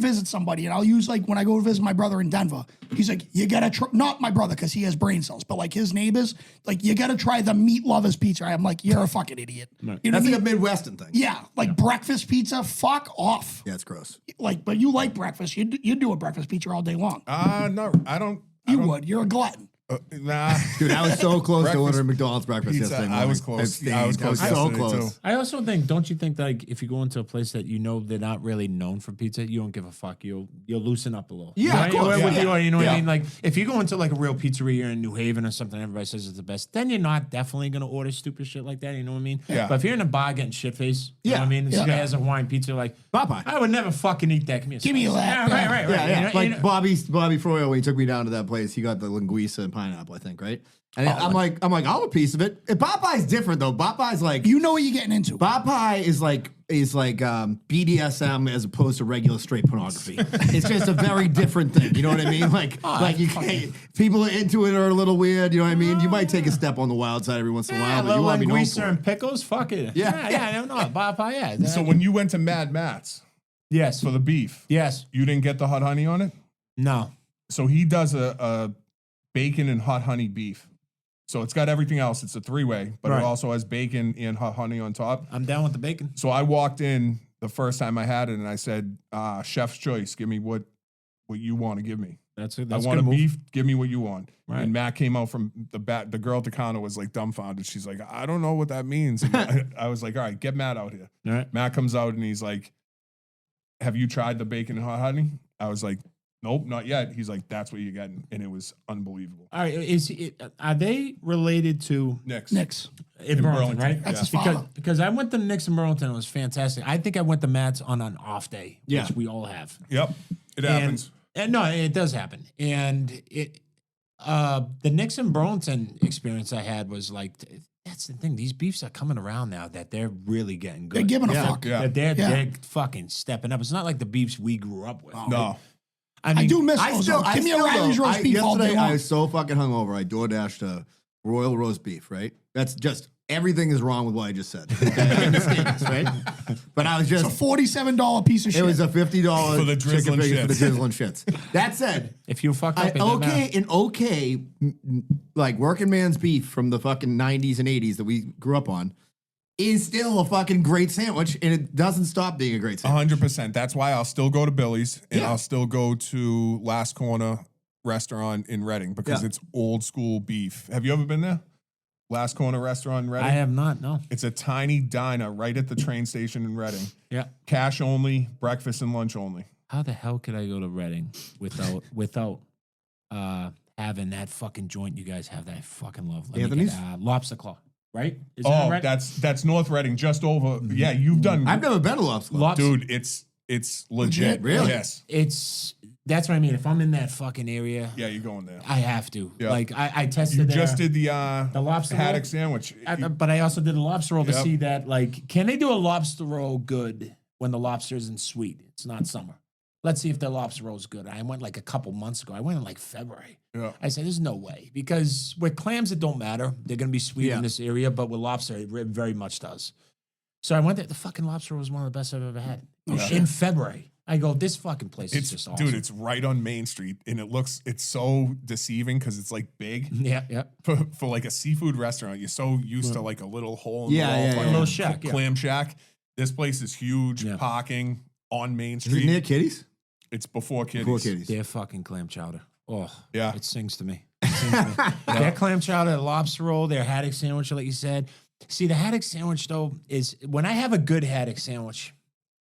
visit somebody, and I'll use like when I go visit my brother in Denver, he's like, "You gotta try." Not my brother because he has brain cells, but like his neighbors, like you gotta try the meat lovers pizza. I'm like, you're a fucking idiot. You know That's what like I a mean? Midwestern thing. Yeah, like breakfast pizza. Fuck off. Yeah, it's gross. Like, but you like breakfast. You'd do a breakfast pizza all day long. No, I don't. You would. You're a glutton. Nah, Dude, I was so close to Breakfast ordering McDonald's breakfast pizza, yesterday. I was morning. close. I was close so yesterday, close. too. I also think, don't you think, like, if you go into a place that you know they're not really known for pizza, you don't give a fuck. You'll loosen up a little. Yeah, right? of course. With Yeah. you know what Yeah. I mean? Like, if you go into like a real pizzeria in New Haven or something, everybody says it's the best, then you're not definitely gonna order stupid shit like that. You know what I mean? Yeah. But if you're in a bar getting shit faced, you know Yeah. what I mean? This Yeah. guy has a Hawaiian pizza, like Popeye. I would never fucking eat that. Give me a lap. Yeah, right. Yeah, yeah. You know- Like you know- Bobby Froyo, when he took me down to that place, he got the linguiça and pineapple, I think, right? And I'm like, I'll have a piece of it. And Popeye's different though. Popeye's like You know what you're getting into. Popeye is like BDSM as opposed to regular straight pornography. It's just a very different thing. You know what I mean? Like you can't, people are into it or a little weird. You know what I mean? You might take a step on the wild side every once in a while, but you want to be known linguiça for and it. pickles. Fuck it. Yeah. I don't know. Popeye. Yeah. So when you went to Mad Matt's yes, for the beef, yes, you didn't get the hot honey on it. no. So he does a bacon and hot honey beef. So it's got everything else. It's a 3-way, but Right. it also has bacon and hot honey on top. I'm down with the bacon. So I walked in the first time I had it, and I said, "Chef's choice. Give me what you want to give me. That's I that's want good a move. beef. Give me what you want." Right. And Matt came out from the back. The girl at the counter was like dumbfounded. She's like, "I don't know what that means." And I was like, "All right, get Matt out here." All right. Matt comes out and he's like, "Have you tried the bacon and hot honey?" I was like, "Nope, not yet." He's like, "That's what you're getting," and it was unbelievable. All right. Are they related to Next, Knicks. in In Burlington, Burlington, right? That's his because father. because I went to Knicks in Burlington. It was fantastic. I think I went to Matt's on an off day, Yeah. which we all have. Yep, it happens. And no, it does happen. And the Knicks in Burlington experience I had was like, that's the thing. These beefs are coming around now that they're really getting good. They're giving a Yeah. fuck. Yeah. That they're Yeah. fucking stepping up. It's not like the beefs we grew up with. No, I mean, I do miss I those. still, though. I Give me a still Riley's though, roast beef all day yesterday I long. was so fucking hungover. I DoorDashed a royal roast beef, right? That's just everything is wrong with what I just said. Okay? I understand this, right? But I was It's just a $47 piece of shit. it was a $50 For the chicken drizzling fingers for the shits. drizzling shits. That said, if you fuck up, it doesn't matter. okay, like working man's beef from the fucking 90s and 80s that we grew up on is still a fucking great sandwich, and it doesn't stop being a great sandwich. 100%. That's why I'll still go to Billy's and Yeah. I'll still go to Last Corner Restaurant in Reading because Yeah. it's old school beef. Have you ever been there? Last Corner Restaurant in Reading? I have not. No. It's a tiny diner right at the train station in Reading. Yeah. Cash only, breakfast and lunch only. How the hell could I go to Reading without having that fucking joint you guys have that I fucking love? Let me Anthony's? get, Lobster Claw, right? Is Oh, right? that's North Reading, just over. Yeah, you've done. I've never been to Lobster. Lobster. Dude, it's legit. Really? Yes. That's what I mean. If I'm in that fucking area, Yeah, you're going there. I have to. Yeah. Like I tested You there. just did the lobster haddock roll? sandwich. But I also did a lobster roll to Yep. see that, like, can they do a lobster roll good when the lobster isn't sweet? It's not summer. Let's see if their lobster roll is good. I went like a couple months ago. I went in like February. Yeah. I said, there's no way. Because with clams, it don't matter. They're going to be sweet Yeah. in this area. But with lobster, it very much does. So I went there. The fucking lobster roll was one of the best I've ever had. In February. I go, this fucking place It's is just awesome. dude, it's right on Main Street, and it's so deceiving because it's like big Yeah. for like a seafood restaurant. You're so used to like a little hole in Yeah, the wall, yeah, fucking yeah. Little shack, yeah. clam shack. This place is huge, Yeah. parking on Main Is it Street. near Kitty's? It's before Kitty's. Before Kitty's. Their fucking clam chowder. Oh, Yeah. It sings to me. It sings to me. Their clam chowder, their lobster roll, their haddock sandwich, like you said. See, the haddock sandwich, though, is when I have a good haddock sandwich,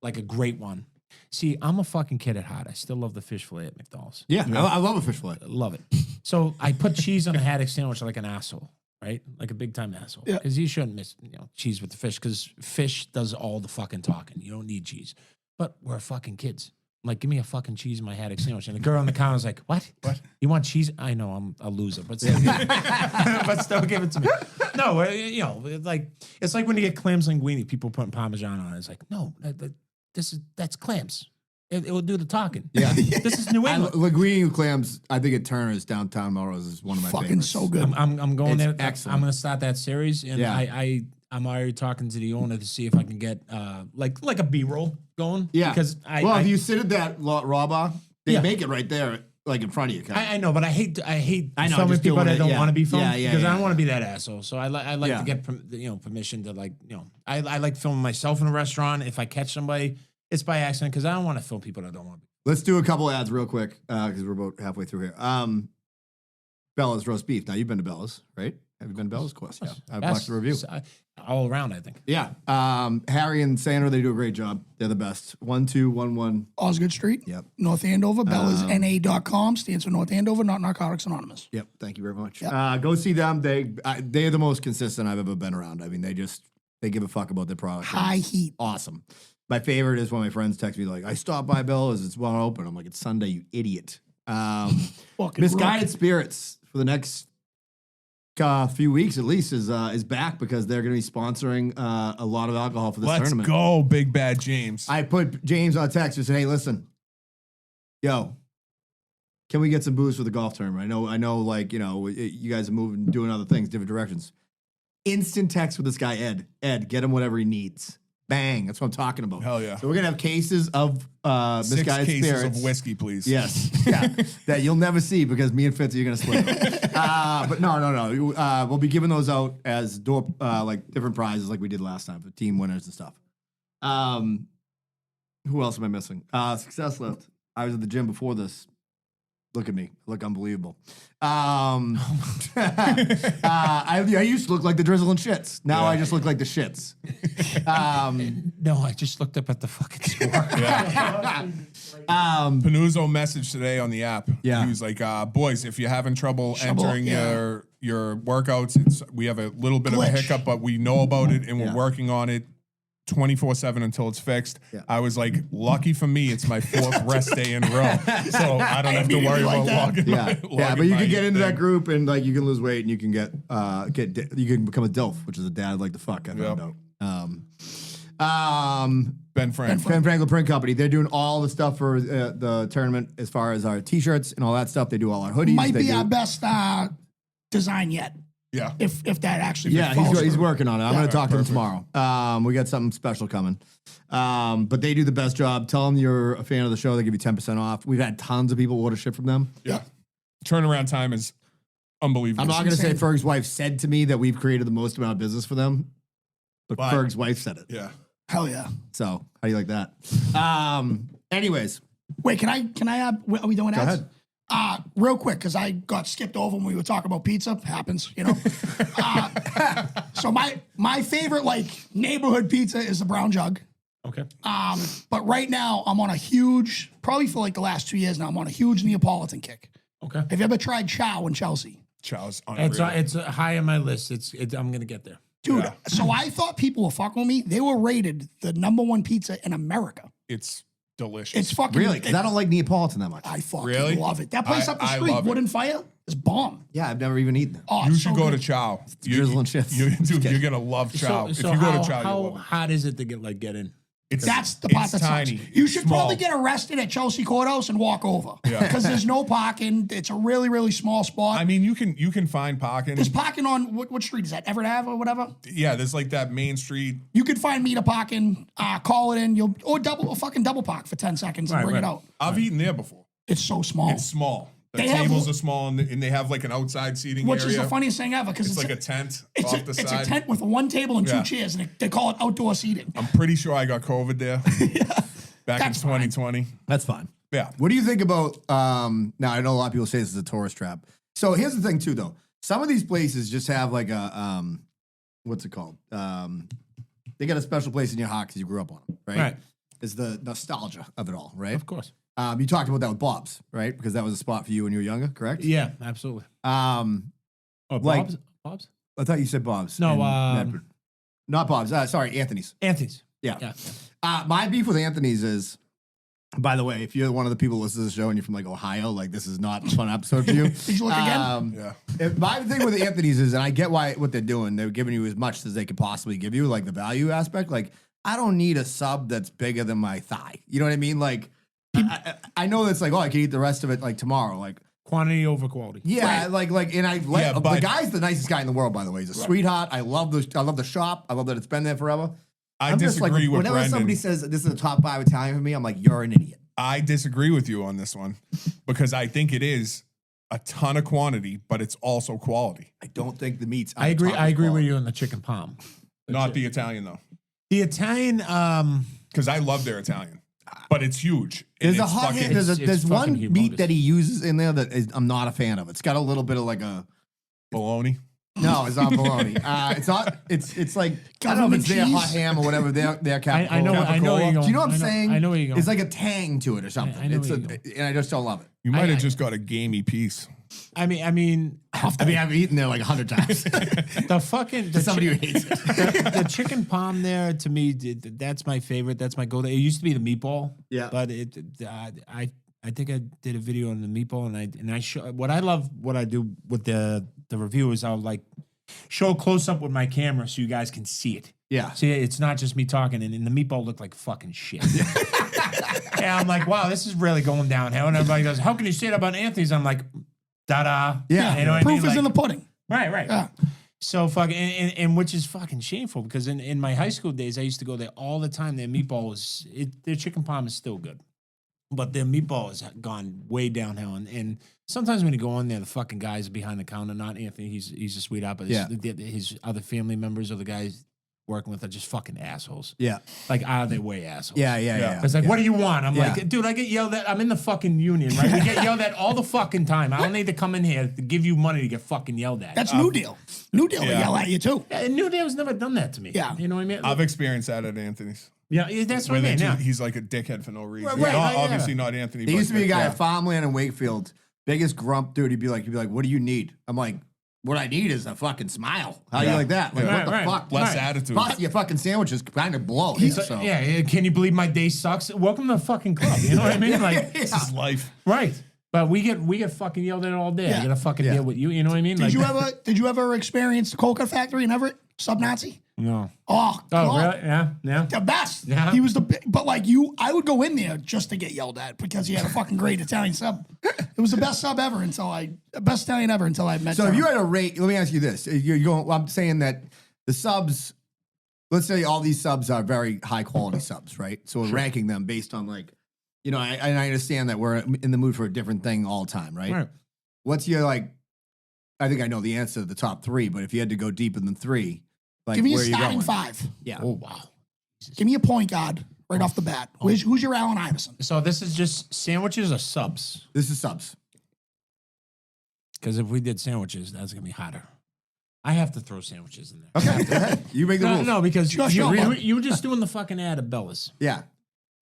like a great one. See, I'm a fucking kid at heart. I still love the fish fillet at McDonald's. Yeah, I love a fish fillet. Love it. So I put cheese on the haddock sandwich like an asshole, right? Like a big time asshole. Yeah. Because you shouldn't miss, cheese with the fish because fish does all the fucking talking. You don't need cheese. But we're fucking kids. I'm like, give me a fucking cheese in my haddock sandwich. And the girl on the counter was like, what? You want cheese? I know I'm a loser, but still, but still give it to me. No, it's like when you get clams linguine, people putting Parmesan on it. It's like, no, that's clams. It will do the talking. Yeah. This is New England. Linguine clams, I think at Turner's downtown Melrose is one of my fucking favorites. so good. I'm going It's there. excellent. I'm going to start that series, and Yeah. I'm already talking to the owner to see if I can get like a B-roll going. Yeah. because if you sit at that raw bar, they Yeah. make it right there, like in front of you. Kind of. I know, but I hate I know, filming just people doing that it, don't yeah. want to be filmed Yeah, yeah, because I yeah. don't want to be that asshole. So I like Yeah. to get permission to I like filming myself in a restaurant. If I catch somebody, it's by accident because I don't want to film people that don't want to be. Let's do a couple ads real quick because we're about halfway through here. Bella's roast beef. Now you've been to Bella's, right? Have you been to Bella's? Of course. Yeah. I've watched the review. All around, I think. Yeah. Harry and Sandra, they do a great job. They're the best. 1211. Osgood Street. Yep. North Andover. BellasNA.com stands for North Andover, not Narcotics Anonymous. Yep. Thank you very much. Yep. Go see them. They're the most consistent I've ever been around. I mean, they give a fuck about their product. High heat. Awesome. My favorite is when my friends text me like, I stopped by Bella's. It's well open. I'm like, it's Sunday, you idiot. Misguided Spirits for the next few weeks at least is back because they're going to be sponsoring a lot of alcohol for this tournament. Let's go, Big Bad James. I put James on text and said, hey, listen, yo, can we get some booze for the golf tournament? I know, like, you guys are moving, doing other things, different directions. Instant text with this guy, Ed. Ed, get him whatever he needs. Bang. That's what I'm talking about. Hell yeah. So we're going to have cases of 6 Misguided cases Spirits. of whiskey, please. Yes. Yeah. That you'll never see because me and Fitzy are going to split them. But no. We'll be giving those out as like different prizes like we did last time for team winners and stuff. Who else am I missing? Success Lift. I was at the gym before this. Look at me. I look unbelievable. I used to look like the Drizzle and Shits. Now I just look like the Shits. No, I just looked up at the fucking score. Panuzzo messaged today on the app. Yeah. He was like, boys, if you're having trouble entering your workouts, we have a little bit of a hiccup, but we know about it and we're working on it 24/7 until it's fixed. Yeah. I was like, lucky for me, it's my 4th rest day in a row, so I don't have to worry about logging. But you can get into that group and like you can lose weight and you can you can become a DILF, which is a dad like the fuck. I found out. Ben Franklin Print Company. They're doing all the stuff for the tournament as far as our t-shirts and all that stuff. They do all our hoodies. Might be our best design yet. Yeah. If that actually he's working on it. I'm going to talk to him tomorrow. We got something special coming. But they do the best job. Tell them you're a fan of the show. They give you 10% off. We've had tons of people order shit from them. Yeah. Turnaround time is unbelievable. I'm not going to say Ferg's wife said to me that we've created the most amount of business for them, but Ferg's wife said it. Yeah. Hell yeah. So how do you like that? Anyways. Wait, can I add, are we doing ads? Go ahead. Real quick, because I got skipped over when we were talking about pizza. Happens, So my favorite like neighborhood pizza is the Brown Jug. Okay. But right now I'm on a huge, probably for like the last 2 years now, I'm on a huge Neapolitan kick. Okay. Have you ever tried Chow in Chelsea? Chow's unreal. It's high on my list. I'm gonna get there. Dude, so I thought people were fucking with me. They were rated the #1 pizza in America. It's delicious. It's fucking Really? Because I don't like Neapolitan that much. I fucking love it. That place up the I street, love it. Wooden Fire, is bomb. Yeah, I've never even eaten it. Oh, You it's should so go good. to Chow. Drizzle and Shits. You're gonna love Chow. If you go to Chow, how you'll love it. hot is it to get in? That's the part that tiny. sucks. You should Small. probably get arrested at Chelsea Courthouse and walk over. Yeah. Because there's no parking. It's a really, really small spot. I mean, you can find parking. There's parking on, what street is that? Everett Ave or whatever? Yeah, there's like that main street. You could find meter parking, call it in, or fucking double park for 10 seconds and bring it out. I've eaten there before. It's so small. It's small. The They have- tables are small, and they have like an outside seating Which area. is the funniest thing ever. Because It's like a tent it's off the it's side. a tent with one table and Yeah. 2 chairs, and they call it outdoor seating. I'm pretty sure I got COVID there back in That's fine. 2020. That's fine. Yeah. What do you think about, now I know a lot of people say this is a tourist trap. So here's the thing too, though. Some of these places just have like a, what's it called? They got a special place in your heart because you grew up on them, right? Right. Is the nostalgia of it all, right? Of course. You talked about that with Bob's, right? Because that was a spot for you when you were younger, correct? Yeah, absolutely. Like- Bob's? Bob's? I thought you said Bob's. No, and Medford. Not Bob's. Sorry, Anthony's. Anthony's. Yeah. Yeah. My beef with Anthony's is, by the way, if you're one of the people who listen to the show and you're from like Ohio, like this is not a fun episode for you. Did you look again? Yeah. My thing with Anthony's is, and I get what they're doing. They're giving you as much as they could possibly give you, like the value aspect. Like, I don't need a sub that's bigger than my thigh. You know what I mean? Like, I know that's like, oh, I can eat the rest of it like tomorrow. Like, Quantity over quality. yeah, like, and the but- guy's the nicest guy in the world, by the way. He's a sweetheart. I love the shop. I love that it's been there forever. I I'm just like, disagree with whenever Brendan. somebody says this is a top 5 Italian for me, I'm like, you're an idiot. I disagree with you on this one because I think it is a ton of quantity, but it's also quality. I don't think the meat's. I agree with you on the chicken palm. Not the Italian though, The Italian, because I love their Italian. but it's huge. There's And a it's hot fucking- hand. There's one fucking meat humongous. that he uses in there that I'm not a fan of. It's got a little bit of like a. bologna. No, it's not bologna. It's not. It's like I don't know if Government it's their hot cheese? ham or whatever. Their capicola. I know where you're going. Do you know what I'm I know- saying? I know where you're going. It's like a tang to it or something. I know It's where a, you're and I just don't love it. You might have just got a gamey piece. I mean, I've eaten there like 100 times. the fucking To somebody who hates it. the chicken palm there to me, that's my favorite. That's my go-to. It used to be the meatball. Yeah. but I think I did a video on the meatball, and I show what I love. What I do with the review is I'll like show a close up with my camera so you guys can see it. Yeah. See, it's not just me talking, and the meatball looked like fucking shit. And I'm like, wow, this is really going downhill. And everybody goes, how can you say that about Anthony's? I'm like, da-da. Yeah. You know what I mean? Proof is in the Like, pudding. right. Yeah. So fucking, and which is fucking shameful because in my high school days, I used to go there all the time. Their meatball was, their chicken palm is still good, but their meatball has gone way downhill. And sometimes when you go in there, the fucking guys behind the counter, not Anthony, he's a sweetheart, but his other family members or the guys working with are just fucking assholes. Yeah. Like out of their way assholes. Yeah. It's like, what do you want? I'm Yeah. like, dude, I get yelled at. I'm in the fucking union, right? We get yelled at all the fucking time. I don't need to come in here to give you money to get fucking yelled at. That's New Deal. New Deal will yell at you too. Yeah, New Deal's never done that to me. Yeah. You know what I mean? I've experienced that at Anthony's. Yeah, that's what I Where mean. Yeah. he's like a dickhead for no reason. Right, Not- yeah. Obviously not Anthony. There but used to be a guy yeah. at Farmland in Wakefield, biggest grump dude. He'd be like, what do you need? I'm like, what I need is a fucking smile. How you Yeah. like that? Like, Yeah. what the Right, fuck? Less Right. attitude. Plus, your fucking sandwiches kind of blow. So. Yeah, can you believe my day sucks? Welcome to the fucking club. You know what I mean? Like, This is life. right. But we get fucking yelled at all day. I Yeah. gotta fucking deal with you. You know what I mean? Did you ever experience the Coca factory in Everett? Sub-Nazi? No. Oh, Oh, God. really? Yeah. The best. Yeah. He was but like I would go in there just to get yelled at because he had a fucking great Italian sub. It was the best sub ever best Italian ever until I met So if Tom. you had a rate, let me ask you this: you're going. Well, I'm saying that the subs. Let's say all these subs are very high quality subs, right? So we're ranking them based on like, you know, I understand that we're in the mood for a different thing all the time, right? Right. What's your like? I think I know the answer to the top three, but if you had to go deeper than three, like Give me a where are you starting going? five. Yeah. Oh wow. Give me a point guard right off the bat. Who's your Allen Iverson? So this is just sandwiches or subs? This is subs. Because if we did sandwiches, that's gonna be hotter. I have to throw sandwiches in there. Okay, go ahead. You make the No, rules. no, because Sure, you were just doing the fucking ad of Bella's. Yeah.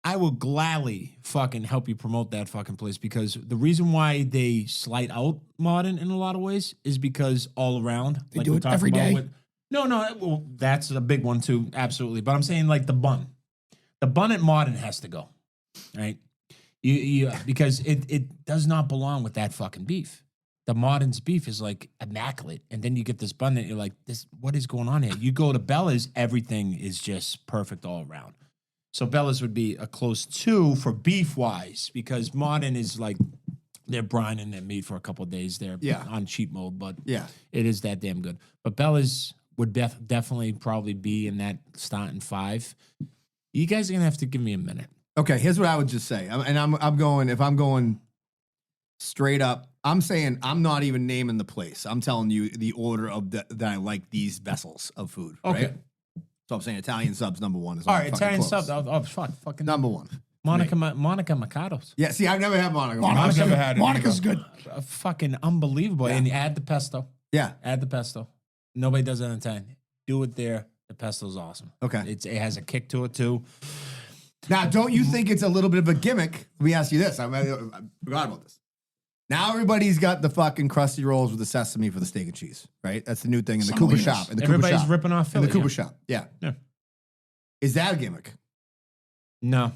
I will gladly fucking help you promote that fucking place because the reason why they slight out modern in a lot of ways is because all around They do it every day? No, well, that's a big one too, absolutely. But I'm saying like the bun at modern has to go, right? You because it does not belong with that fucking beef. The modern's beef is like immaculate, and then you get this bun that you're like, what is going on here? You go to Bella's, everything is just perfect all around. So Bella's would be a close 2 for beef wise because modern is like they're brining their meat for a couple of days. They're on cheat mode, but it is that damn good. But Bella's would definitely probably be in that starting 5. You guys are gonna have to give me a minute. Okay, here's what I would just say, I'm going. If I'm going straight up, I'm saying I'm not even naming the place. I'm telling you the order of that I like these vessels of food. Okay. Right? So I'm saying Italian subs number 1 is All right, Italian close. sub. Oh, fucking Number 1. Monica Mercados. Yeah, see, I've never had Monica. I've never had it Monica's either. good. Fucking unbelievable. And you add the pesto. Yeah. Add the pesto. Nobody does that in Italian. Do it there. The pesto's awesome. Okay. It has a kick to it too. Now, don't you think it's a little bit of a gimmick? Let me ask you this. I forgot about this. Now everybody's got the fucking crusty rolls with the sesame for the steak and cheese, right? That's the new thing in the Cooper Semolinos. shop. In the Everybody's Cooper shop. ripping off in Philly. the Cooper shop. Yeah. Yeah. Is that a gimmick? No.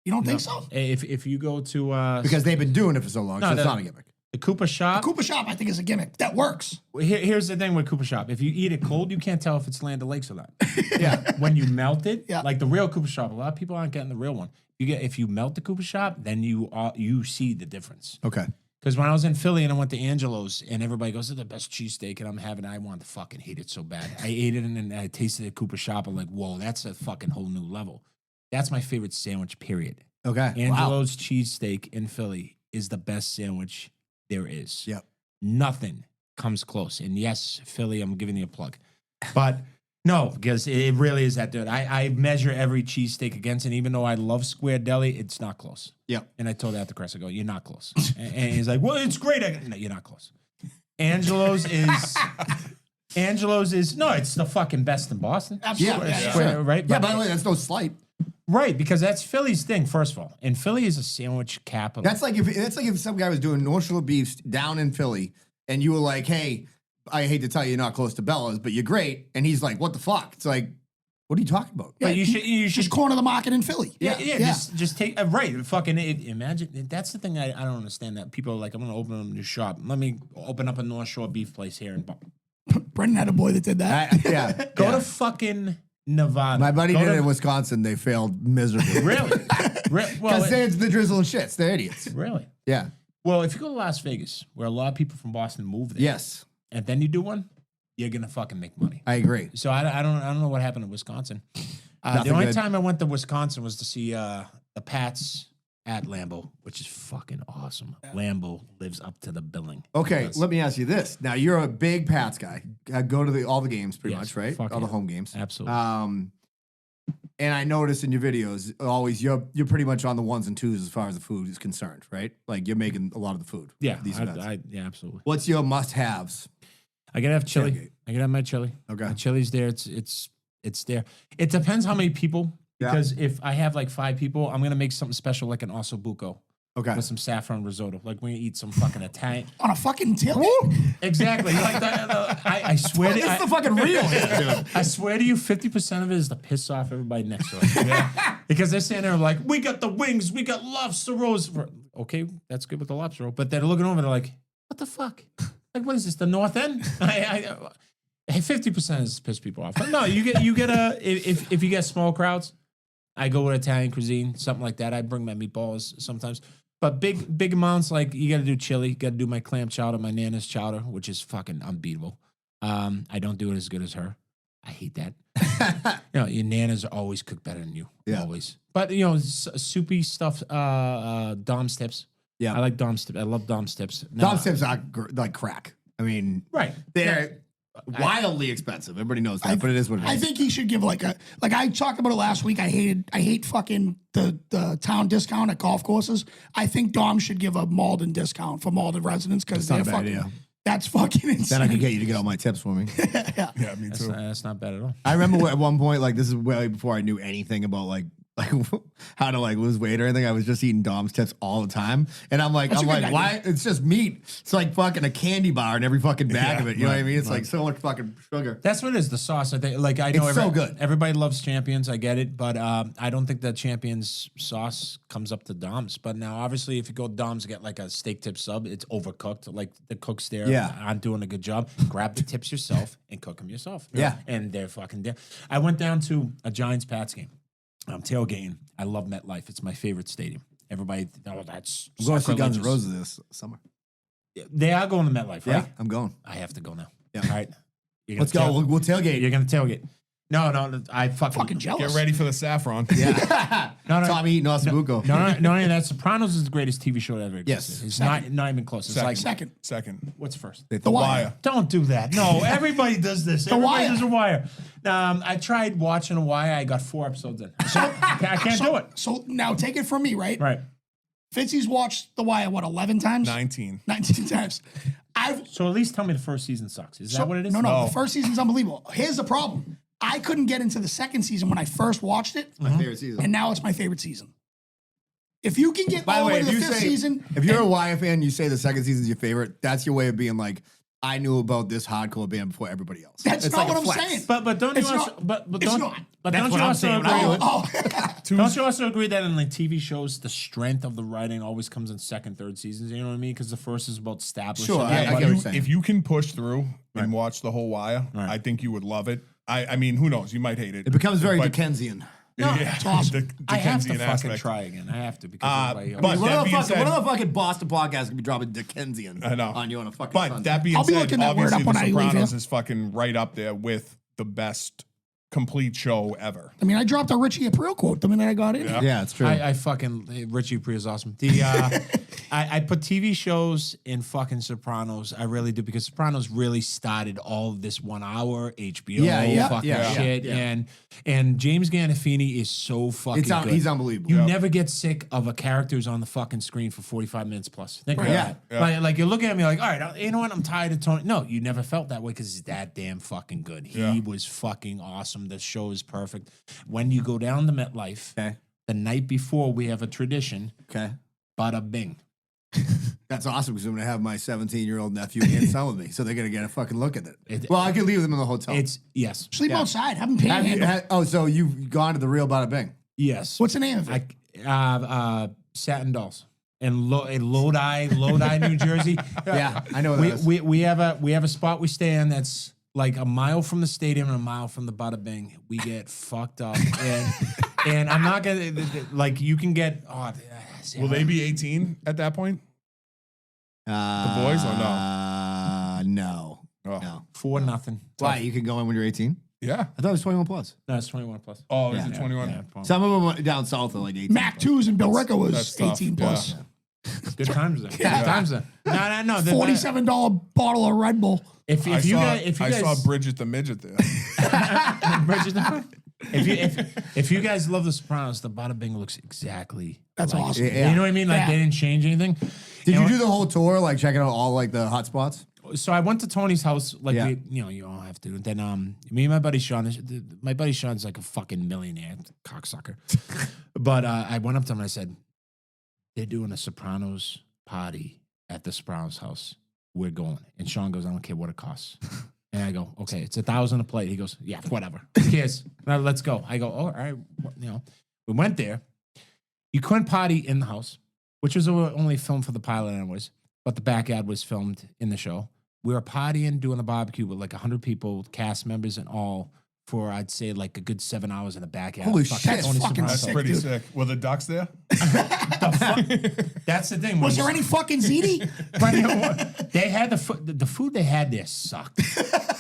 You don't think so? If you go to Because they've been doing it for so long, so it's the- not a gimmick. the Cooper shop. Cooper shop, I think, is a gimmick. That works. Here's the thing with Cooper shop. If you eat it cold, you can't tell if it's Land O'Lakes or not. Yeah. When you melt it, Yeah. like the real Cooper shop, a lot of people aren't getting the real one. If you melt the Cooper shop, then you see the difference. Okay. Because when I was in Philly and I went to Angelo's and everybody goes, "This is the best cheesesteak," and I'm having, I wanted to fucking hate it so bad. I ate it and then I tasted it at Cooper shop. I'm like, whoa, that's a fucking whole new level. That's my favorite sandwich, period. Okay. Angelo's cheesesteak in Philly is the best sandwich there is. Yep. Nothing comes close. And yes, Philly, I'm giving you a plug. But No, because it really is that good. I measure every cheesesteak against it. Even though I love Square Deli, it's not close. Yep. And I told that to Chris. I go, you're not close. And he's like, well, it's great. No, you're not close. Angelo's is no, it's the fucking best in Boston. Absolutely. Right? Yeah, by the way, that's no slight. Right, because that's Philly's thing, first of all. And Philly is a sandwich capital. That's like if some guy was doing North Shore beefs down in Philly and you were like, hey, I hate to tell you you're not close to Bella's, but you're great. And he's like, what the fuck? It's like, what are you talking about? But you should just corner the market in Philly. Yeah. Just take right. Fucking imagine. That's the thing I don't understand. That people are like, I'm gonna open a new shop. Let me open up a North Shore beef place here in Brendan had a boy that did that. Go to fucking Nevada. My buddy did it in Wisconsin. They failed miserably. Really? Well, Because it's the drizzle and shits. They're idiots. really? Yeah. Well, if you go to Las Vegas, where a lot of people from Boston move there, Yes. and then you do one, you're gonna fucking make money. I agree. So I don't know what happened in Wisconsin. The Nothing only good. time I went to Wisconsin was to see the Pats at Lambeau, which is fucking awesome. Lambeau lives up to the billing. Okay, let me ask you this. Now, you're a big Pats guy. Go to all the games pretty Yes, much, right? fuck All the yeah. home games. Absolutely. And I noticed in your videos, always you're pretty much on the ones and twos as far as the food is concerned, right? Like you're making a lot of the food. Yeah, for these events. yeah, absolutely. What's your must-haves? I gotta have chili. Tailgate. I gotta have my chili. Okay. My chili's there. It's there. It depends how many people. Yeah. Because if I have like 5 people, I'm gonna make something special like an ossobuco Okay. with some saffron risotto. Like when you eat some fucking Italian. On a fucking tailgate? Exactly. Like that, I swear to This is the fucking real dude. I swear to you, 50% of it is to piss off everybody next to us. Yeah? Because they're standing there like, we got the wings, we got lobster rolls. Okay, that's good with the lobster roll. But they're looking over, they're like, what the fuck? Like, what is this, the North End? 50% is to piss people off. But no, you get if you get small crowds, I go with Italian cuisine, something like that. I bring my meatballs sometimes. But big amounts, like you got to do chili, got to do my clam chowder, my Nana's chowder, which is fucking unbeatable. I don't do it as good as her. I hate that. Your Nanas always cook better than you, always. But soupy stuff, Dom's tips. Yeah, I like Dom's tips. I love Dom's tips. Dom's tips are like crack. I mean, right? They're wildly expensive. Everybody knows that, but it is what it is. I think he should give like I talked about it last week. I hate fucking the town discount at golf courses. I think Dom should give a Malden discount for Malden residents because they're fucking. Idea. That's fucking insane. Then I could get you to get all my tips for me. Yeah, me too. That's not bad at all. I remember at one point, like this is way before I knew anything about like how to like lose weight or anything. I was just eating Dom's tips all the time, and I'm like, why? It's just meat. It's like fucking a candy bar in every fucking bag of it. You know what I mean? It's like so much fucking sugar. That's what it is. The sauce. I think. Like I know it's so good. Everybody loves Champions. I get it, but I don't think that Champions sauce comes up to Dom's. But now, obviously, if you go Dom's, get like a steak tip sub. It's overcooked. Like the cooks there aren't doing a good job. Grab the tips yourself and cook them yourself. Yeah, and they're fucking there. I went down to a Giants Pats game. I'm tailgating. I love MetLife. It's my favorite stadium. Everybody, that's I'm going to see Guns N' Roses this summer. They are going to MetLife, right? Yeah, I'm going. I have to go now. Yeah. All right. Let's go. We'll tailgate. You're going to tailgate. No, I fucking jealous. Get ready for the saffron. Yeah. No. Tommy eating ossobuco. No, that Sopranos is the greatest TV show that ever existed. Yes. It's not even close. It's like second. What's first? The Wire. Don't do that. No, everybody does this. Everybody Wire. does a Wire. I tried watching a Wire. I got 4 episodes in. So I can't do it. So now take it from me, right? Right. Fitzy's watched The Wire, 11 times? 19 times. So at least tell me the first season sucks. Is that what it is? No. The first season's unbelievable. Here's the problem. I couldn't get into the second season when I first watched it. My favorite season. And now it's my favorite season. If you can get all the way to the fifth season. If you're a Wire fan, you say the second season's your favorite, that's your way of being like, I knew about this hardcore band before everybody else. That's not what I'm saying. But don't you It's also not. but It's don't not. but That's don't what you I'm also saying when I agree? do it. Don't you also agree that in like TV shows, the strength of the writing always comes in second, third seasons? You know what I mean? Because the first is about establishing. Sure, I get what you're saying. If you can push through and watch the whole Wire, I think you would love it. I mean, who knows? You might hate it. It becomes very but- Dickensian. No, it's awesome. I have to Dickensian fucking aspect. try again. I have to because everybody but One that of being the said, fucking Boston podcasts can be dropping Dickensian on you on a fucking But Sunday. that being I'll be said, looking that word obviously up when The I leave Sopranos here. is fucking right up there with the best complete show ever. I mean, I dropped a Richie Aprile quote the minute I got in. Yeah, it's true. I fucking Richie Aprile is awesome. I put TV shows in fucking Sopranos. I really do, because Sopranos really started all of this 1 hour HBO fucking shit. And James Gandolfini is so fucking good. He's unbelievable. You never get sick of a character who's on the fucking screen for 45 minutes plus. Think about that. Like you're looking at me like, all right, you know what? I'm tired of Tony. No, you never felt that way because he's that damn fucking good. He was fucking awesome. The show is perfect. When you go down to MetLife, the night before, we have a tradition. Okay. Bada bing. That's awesome, because I'm going to have my 17-year-old nephew and son with me, so they're going to get a fucking look at it. Well, I can leave them in the hotel. Yes. Sleep outside. Have them panhandle. So you've gone to the real Bada Bing? Yes. What's the name of it? Satin Dolls in Lodi, New Jersey. Yeah, I know that. We have a spot we stay in that's like a mile from the stadium and a mile from the Bada Bing. We get fucked up, and I'm not gonna like. You can get. Will they be 18 at that point? The boys or no? No. Oh. No. 4-0. Why? You can go in when you're 18? Yeah. I thought it was 21 plus. No, it's 21 plus. Oh, is it 21? Yeah. Some of them down south are like 18. Mac 2s and Bill Ricker was that's tough. 18 plus. Good times there. Good times there. No. $47 bottle of Red Bull. If I you saw guys, Bridget the midget there. if you guys love The Sopranos, the Bada Bing looks exactly. That's like awesome. it. You know what I mean? Like they didn't change anything. Did you do the whole tour, like checking out all like the hot spots? So I went to Tony's house, like you all have to. And then me and my buddy Sean, my buddy Sean's like a fucking millionaire, cocksucker. But I went up to him and I said, "They're doing a Sopranos party at the Sopranos house. We're going." And Sean goes, "I don't care what it costs." And I go, "Okay, it's $1,000 a plate." He goes, "Yeah, whatever. Who cares? Now let's go." I go, "Oh, all right." We went there. You couldn't party in the house, which was only filmed for the pilot anyways, but the backyard was filmed in the show. We were partying, doing a barbecue with like 100 people, cast members and all, for I'd say like a good 7 hours in the backyard. Holy shit. That's fucking That's sick, pretty dude. sick. Were the ducks there? That's the thing. Was there any fucking ziti? They had the food they had there sucked.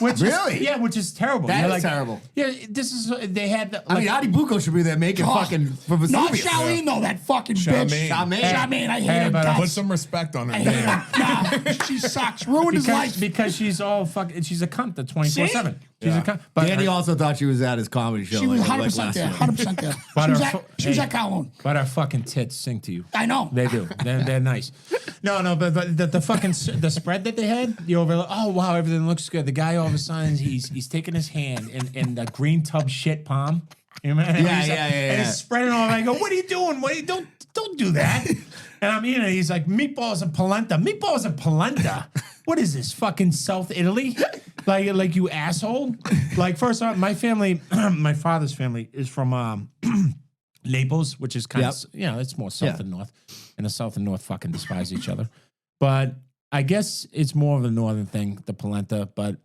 Which Really? Which is terrible. That You're is terrible. Yeah, this is they had. I mean, Adi Bucco should be there making fucking for Vesuvius. Not Charlene, though, that fucking bitch. Charmaine, I hate her but guts. Put some respect on her I hate name. her. Nah, she sucks. Ruined his life. because she's all fucking. She's a cunt. The 24/7. She's a cunt. But Danny also thought she was at his comedy show. She was like 100% last there. year. 100% there. But She was at Kowloon. But our fucking tits sing to you. I know. They do. They're nice. No, but the fucking the spread that they had, you over. Oh wow, everything looks good. The guy all of a sudden he's taking his hand in the green tub shit palm. You know, and Yeah. he's spreading all. I go, what are you doing? Don't do that. And I'm eating it. He's like, meatballs and polenta. Meatballs and polenta. What is this? Fucking South Italy? Like you asshole. Like first off, my family, my father's family is from Naples, which is kind of it's more south and north, and the south and north fucking despise each other. But I guess it's more of a northern thing, the polenta. But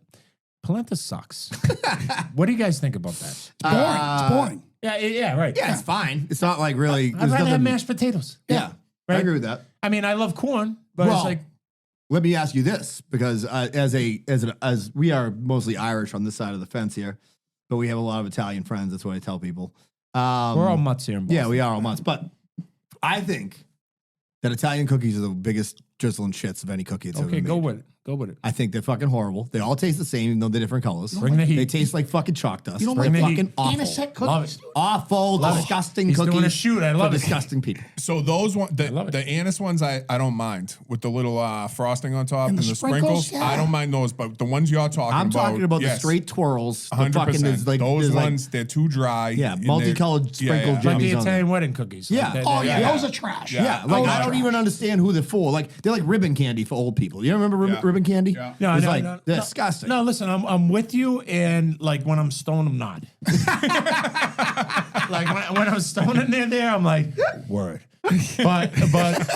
polenta sucks. What do you guys think about that? It's boring. It's boring. Yeah, right. Yeah, it's fine. It's not like really. I'd rather have mashed potatoes. Yeah, Right? I agree with that. I mean, I love corn, but it's like. Let me ask you this, because as we are mostly Irish on this side of the fence here, but we have a lot of Italian friends. That's what I tell people. We're all mutts here in Boston. Yeah, we are all mutts. But I think that Italian cookies are the biggest drizzling shits of any cookie that's ever Okay, made. go with it. Go with it. I think they're fucking horrible. They all taste the same, even though they're different colors. Bring the heat. They taste like fucking chalk dust. You don't They're like fucking awful. Anisette Love cookies? it. Awful, Love it. disgusting He's cookies. doing a shoot. I love for it. disgusting people. So those one, love it. the anise ones, I don't mind with the little frosting on top And and the the sprinkles. sprinkles, yeah. I don't mind those, but the ones you're talking I'm about, talking about the yes, straight twirls. The 100%. fucking there's like those there's like- ones, they're too dry. Yeah, and they're- multicolored sprinkled Like jimmies the on Italian wedding cookies. Yeah. Like that- Oh, yeah, Yeah. those are trash. Yeah, like Those I are don't trash. even understand who they're for. Like they're like ribbon candy for old people. You remember ribbon candy? Yeah. No, it's no, like no, disgusting. No, listen, I'm with you, and like when I'm stoned, I'm not. Like when I'm stoned and they're there, I'm like, word. But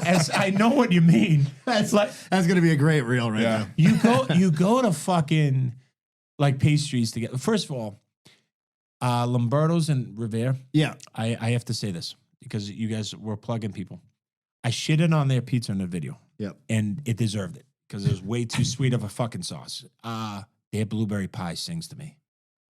as I know what you mean. That's like that's gonna be a great reel right Yeah. now. you go to fucking like pastries to get. First of all, Lombardo's and Revere. Yeah. I have to say this because you guys were plugging people. I shitted on their pizza in the video. Yep. And it deserved it because it was way too sweet of a fucking sauce. Their blueberry pie sings to me.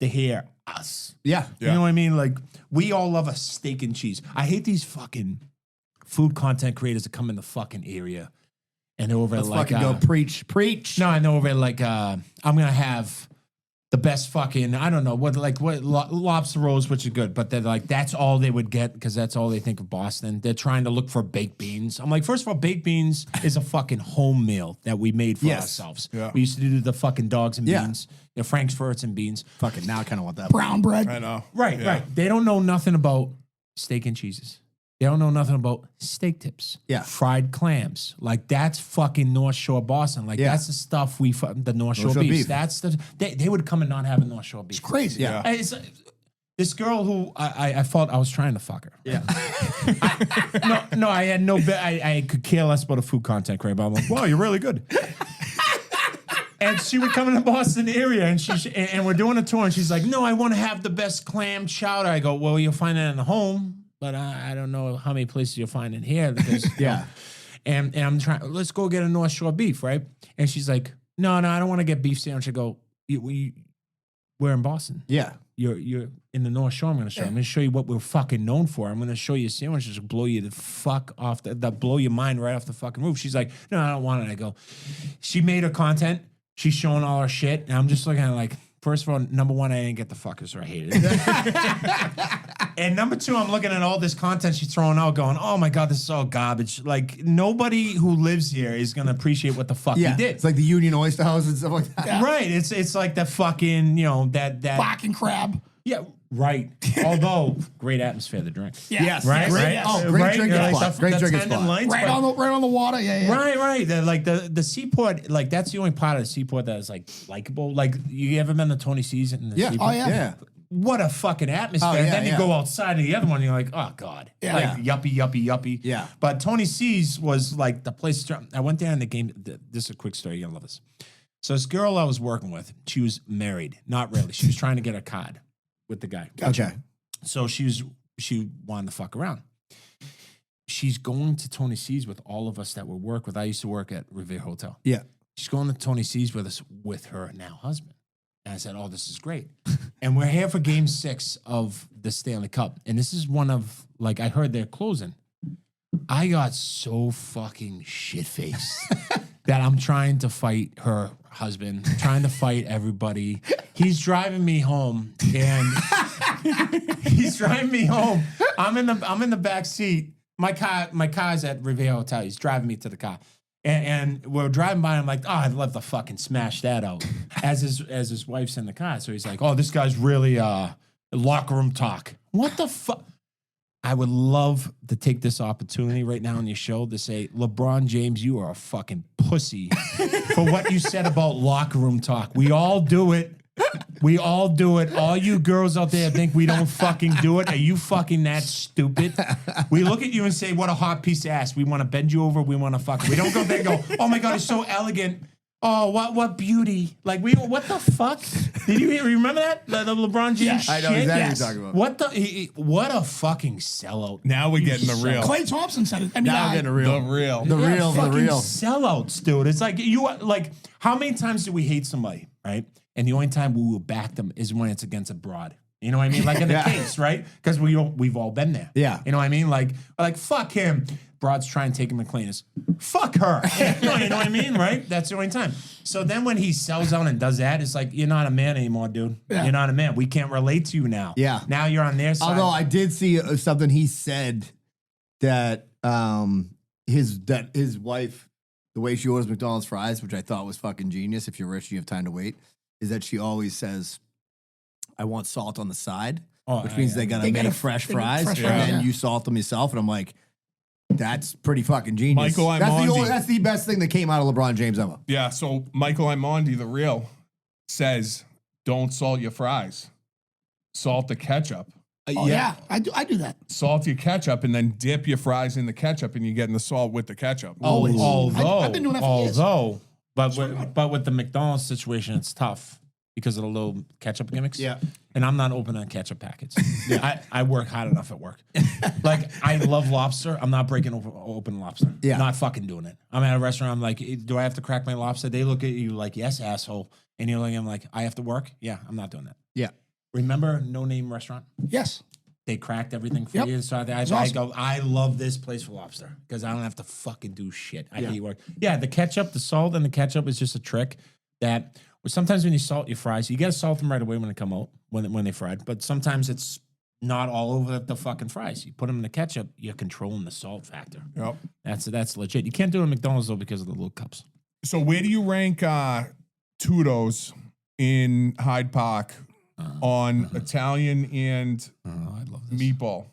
to hear us. Yeah. You know what I mean? Like, we all love a steak and cheese. I hate these fucking food content creators that come in the fucking area and they're over Let's like fucking go preach. No, I know over like I'm gonna have the best fucking I don't know what lobster rolls, which are good, but they're like that's all they would get because that's all they think of Boston. They're trying to look for baked beans. I'm like, first of all, baked beans is a fucking home meal that we made for ourselves. Yeah. We used to do the fucking dogs and beans, Frankfurts and beans. Fucking now I kind of want that. Brown bread. I know. Right, right. They don't know nothing about steak and cheeses. They don't know nothing about steak tips. Yeah. Fried clams. Like, that's fucking North Shore Boston. Like, that's the stuff the North Shore beef. That's they would come and not have a North Shore beef. It's crazy. Yeah. It's, this girl who I thought I was trying to fuck her. Yeah. No, I had no I could care less about a food content creator. But I'm like, wow, you're really good. And she would come in the Boston area, and we're doing a tour, and she's like, no, I want to have the best clam chowder. I go, well, you'll find that in the home, but I don't know how many places you'll find it here. Because, Yeah. And I'm trying, let's go get a North Shore beef, right? And she's like, no, I don't want to get beef sandwich. I go, we're in Boston. Yeah. You're in the North Shore. I'm going to show you. I'm going to show you what we're fucking known for. I'm going to show you sandwiches that blow you the fuck off, that blow your mind right off the fucking roof. She's like, no, I don't want it. I go, she made her content. She's showing all her shit. And I'm just looking at it like, first of all, number one, I didn't get the fuckers, so I hated it. And number two, I'm looking at all this content she's throwing out going, oh my God, this is all garbage. Like, nobody who lives here is going to appreciate what the fuck you did. It's like the Union Oyster House and stuff like that. Yeah. Right. It's like the fucking, that. Black and crab. Yeah, right. Although, great atmosphere to drink. Yeah. Yes. Right, Great, right. Oh, great Right? drinking Like spot. the- Great the drinking tandem spot. lines, Right but- on the water. Yeah. Right. Like the seaport, like that's the only part of the seaport that is like likable. Like, you ever been to Tony C's in the Yeah. seaport? Oh, yeah. Yeah. What a fucking atmosphere. Oh, yeah, And then you yeah. go outside of the other one, and you're like, oh God. Yeah. Like yuppie. Yeah. But Tony C's was like the place. I went there in the game. This is a quick story. You're gonna love this. So this girl I was working with, she was married. Not really. She was trying to get a card with the guy. Okay. So she wanted to fuck around. She's going to Tony C's with all of us that we work with. I used to work at Revere Hotel. Yeah. She's going to Tony C's with us with her now husband. And I said, oh, this is great. And we're here for game 6 of the Stanley Cup. And this is one of, like, I heard they're closing. I got so fucking shit-faced that I'm trying to fight her husband, trying to fight everybody. He's driving me home, and he's driving me home. I'm in the back seat. My car's at Revere Hotel. He's driving me to the car. And we're driving by, and I'm like, oh, I'd love to fucking smash that out. As his wife's in the car. So he's like, oh, this guy's really locker room talk. What the fuck? I would love to take this opportunity right now on your show to say, LeBron James, you are a fucking pussy for what you said about locker room talk. We all do it. We all do it. All you girls out there think we don't fucking do it. Are you fucking that stupid? We look at you and say, what a hot piece of ass. We want to bend you over. We want to fuck. We don't go there and go, oh my God, he's so elegant. Oh, what beauty. Like, what the fuck? Did you remember that? The LeBron James I know shit? exactly Yes. what you're talking about. What a fucking sellout. Now we're getting the son real. Clay Thompson said it. I mean, Now I'm getting The real. real. The real. The Fucking real. sellouts, dude. It's like how many times do we hate somebody, right? And the only time we will back them is when it's against a broad. You know what I mean? Like in the Yeah. case, right? Because we've all been there. Yeah. You know what I mean? Like fuck him. Broads try and take him to cleaners. Fuck her. You know what I mean? Right? That's the only time. So then when he sells out and does that, it's like, you're not a man anymore, dude. Yeah. You're not a man. We can't relate to you now. Yeah. Now you're on their side. Although I did see something he said that his wife, the way she orders McDonald's fries, which I thought was fucking genius. If you're rich, you have time to wait. Is that she always says, "I want salt on the side," which means they gotta make fresh fries, fresh and fries, then yeah. you salt them yourself. And I'm like, that's pretty fucking genius. Michael Imondi. That's the best thing that came out of LeBron James ever. Yeah, so Michael Imondi, the real, says, don't salt your fries. Salt the ketchup. Oh, yeah. I do that. Salt your ketchup and then dip your fries in the ketchup and you're getting the salt with the ketchup. Although, I've been doing that for years. But with the McDonald's situation, it's tough because of the little ketchup gimmicks. Yeah. And I'm not opening ketchup packets. I work hard enough at work. Like, I love lobster. I'm not breaking open lobster. Yeah. Not fucking doing it. I'm at a restaurant. I'm like, do I have to crack my lobster? They look at you like, yes, asshole. And you're like, I'm like, I have to work? Yeah, I'm not doing that. Yeah. Remember No Name Restaurant? Yes. They cracked everything for Yep. you. So I awesome. go, I love this place for lobster because I don't have to fucking do shit. I hate work. Yeah, the ketchup, the salt and the ketchup is just a trick that sometimes when you salt your fries, you got to salt them right away when they come out, when they fried. But sometimes it's not all over the fucking fries. You put them in the ketchup, you're controlling the salt factor. Yep. That's legit. You can't do it at McDonald's though because of the little cups. So where do you rank Tudo's in Hyde Park on Italian and I love this. meatball?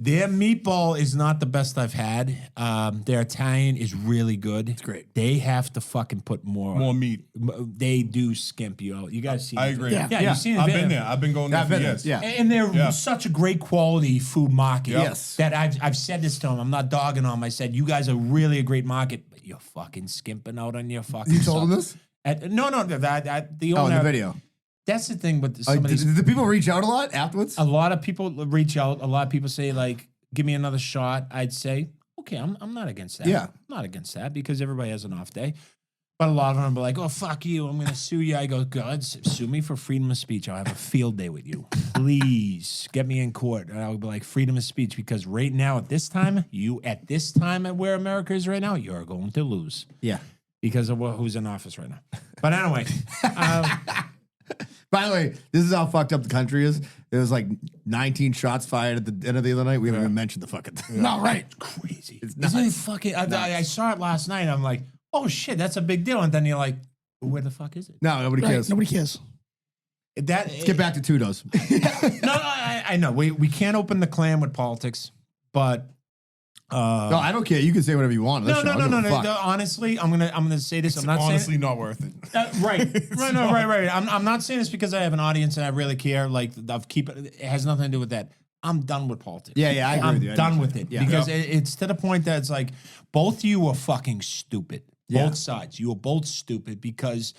Their meatball is not the best I've had. Their Italian is really good. It's great. They have to fucking put more meat. They do skimp you out. You guys see? I agree. Yeah. You've seen it. I've been there. I've been going there for years. Yeah. And they're such a great quality food market. Yes. That I've said this to them. I'm not dogging on them. I said, you guys are really a great market, but you're fucking skimping out on your fucking You told them stuff. this? No, the Oh, owner. in the video. That's the thing with some of Did these. the people reach out a lot afterwards? A lot of people reach out. A lot of people say, like, give me another shot. I'd say, okay, I'm not against that. Yeah. I'm not against that because everybody has an off day. But a lot of them are like, oh, fuck you. I'm going to sue you. I go, God, sue me for freedom of speech. I'll have a field day with you. Please get me in court. And I'll be like, freedom of speech. Because right now, at this time at where America is right now, you're going to lose. Yeah. Because of who's in office right now. But anyway. By the way, this is how fucked up the country is. There was like 19 shots fired at the end of the other night. We haven't even mentioned the fucking thing. Not right. Crazy. It's Isn't it nuts. fucking? I saw it last night. I'm like, oh shit, that's a big deal. And then you're like, where the fuck is it? No, nobody Right. cares. Nobody cares. Let's get back to Tudos. No, I know. We can't open the clam with politics, but No, I don't care. You can say whatever you want. On this show. I don't give a fuck. no. Honestly, I'm gonna say this. It's I'm not honestly saying not worth it. right. I'm not saying this because I have an audience and I really care. Like it has nothing to do with that. I'm done with politics. Yeah, I agree I'm with you. I done do with too. it Yeah. because it's to the point that it's like both of you are fucking stupid. Yeah. Both sides. You are both stupid because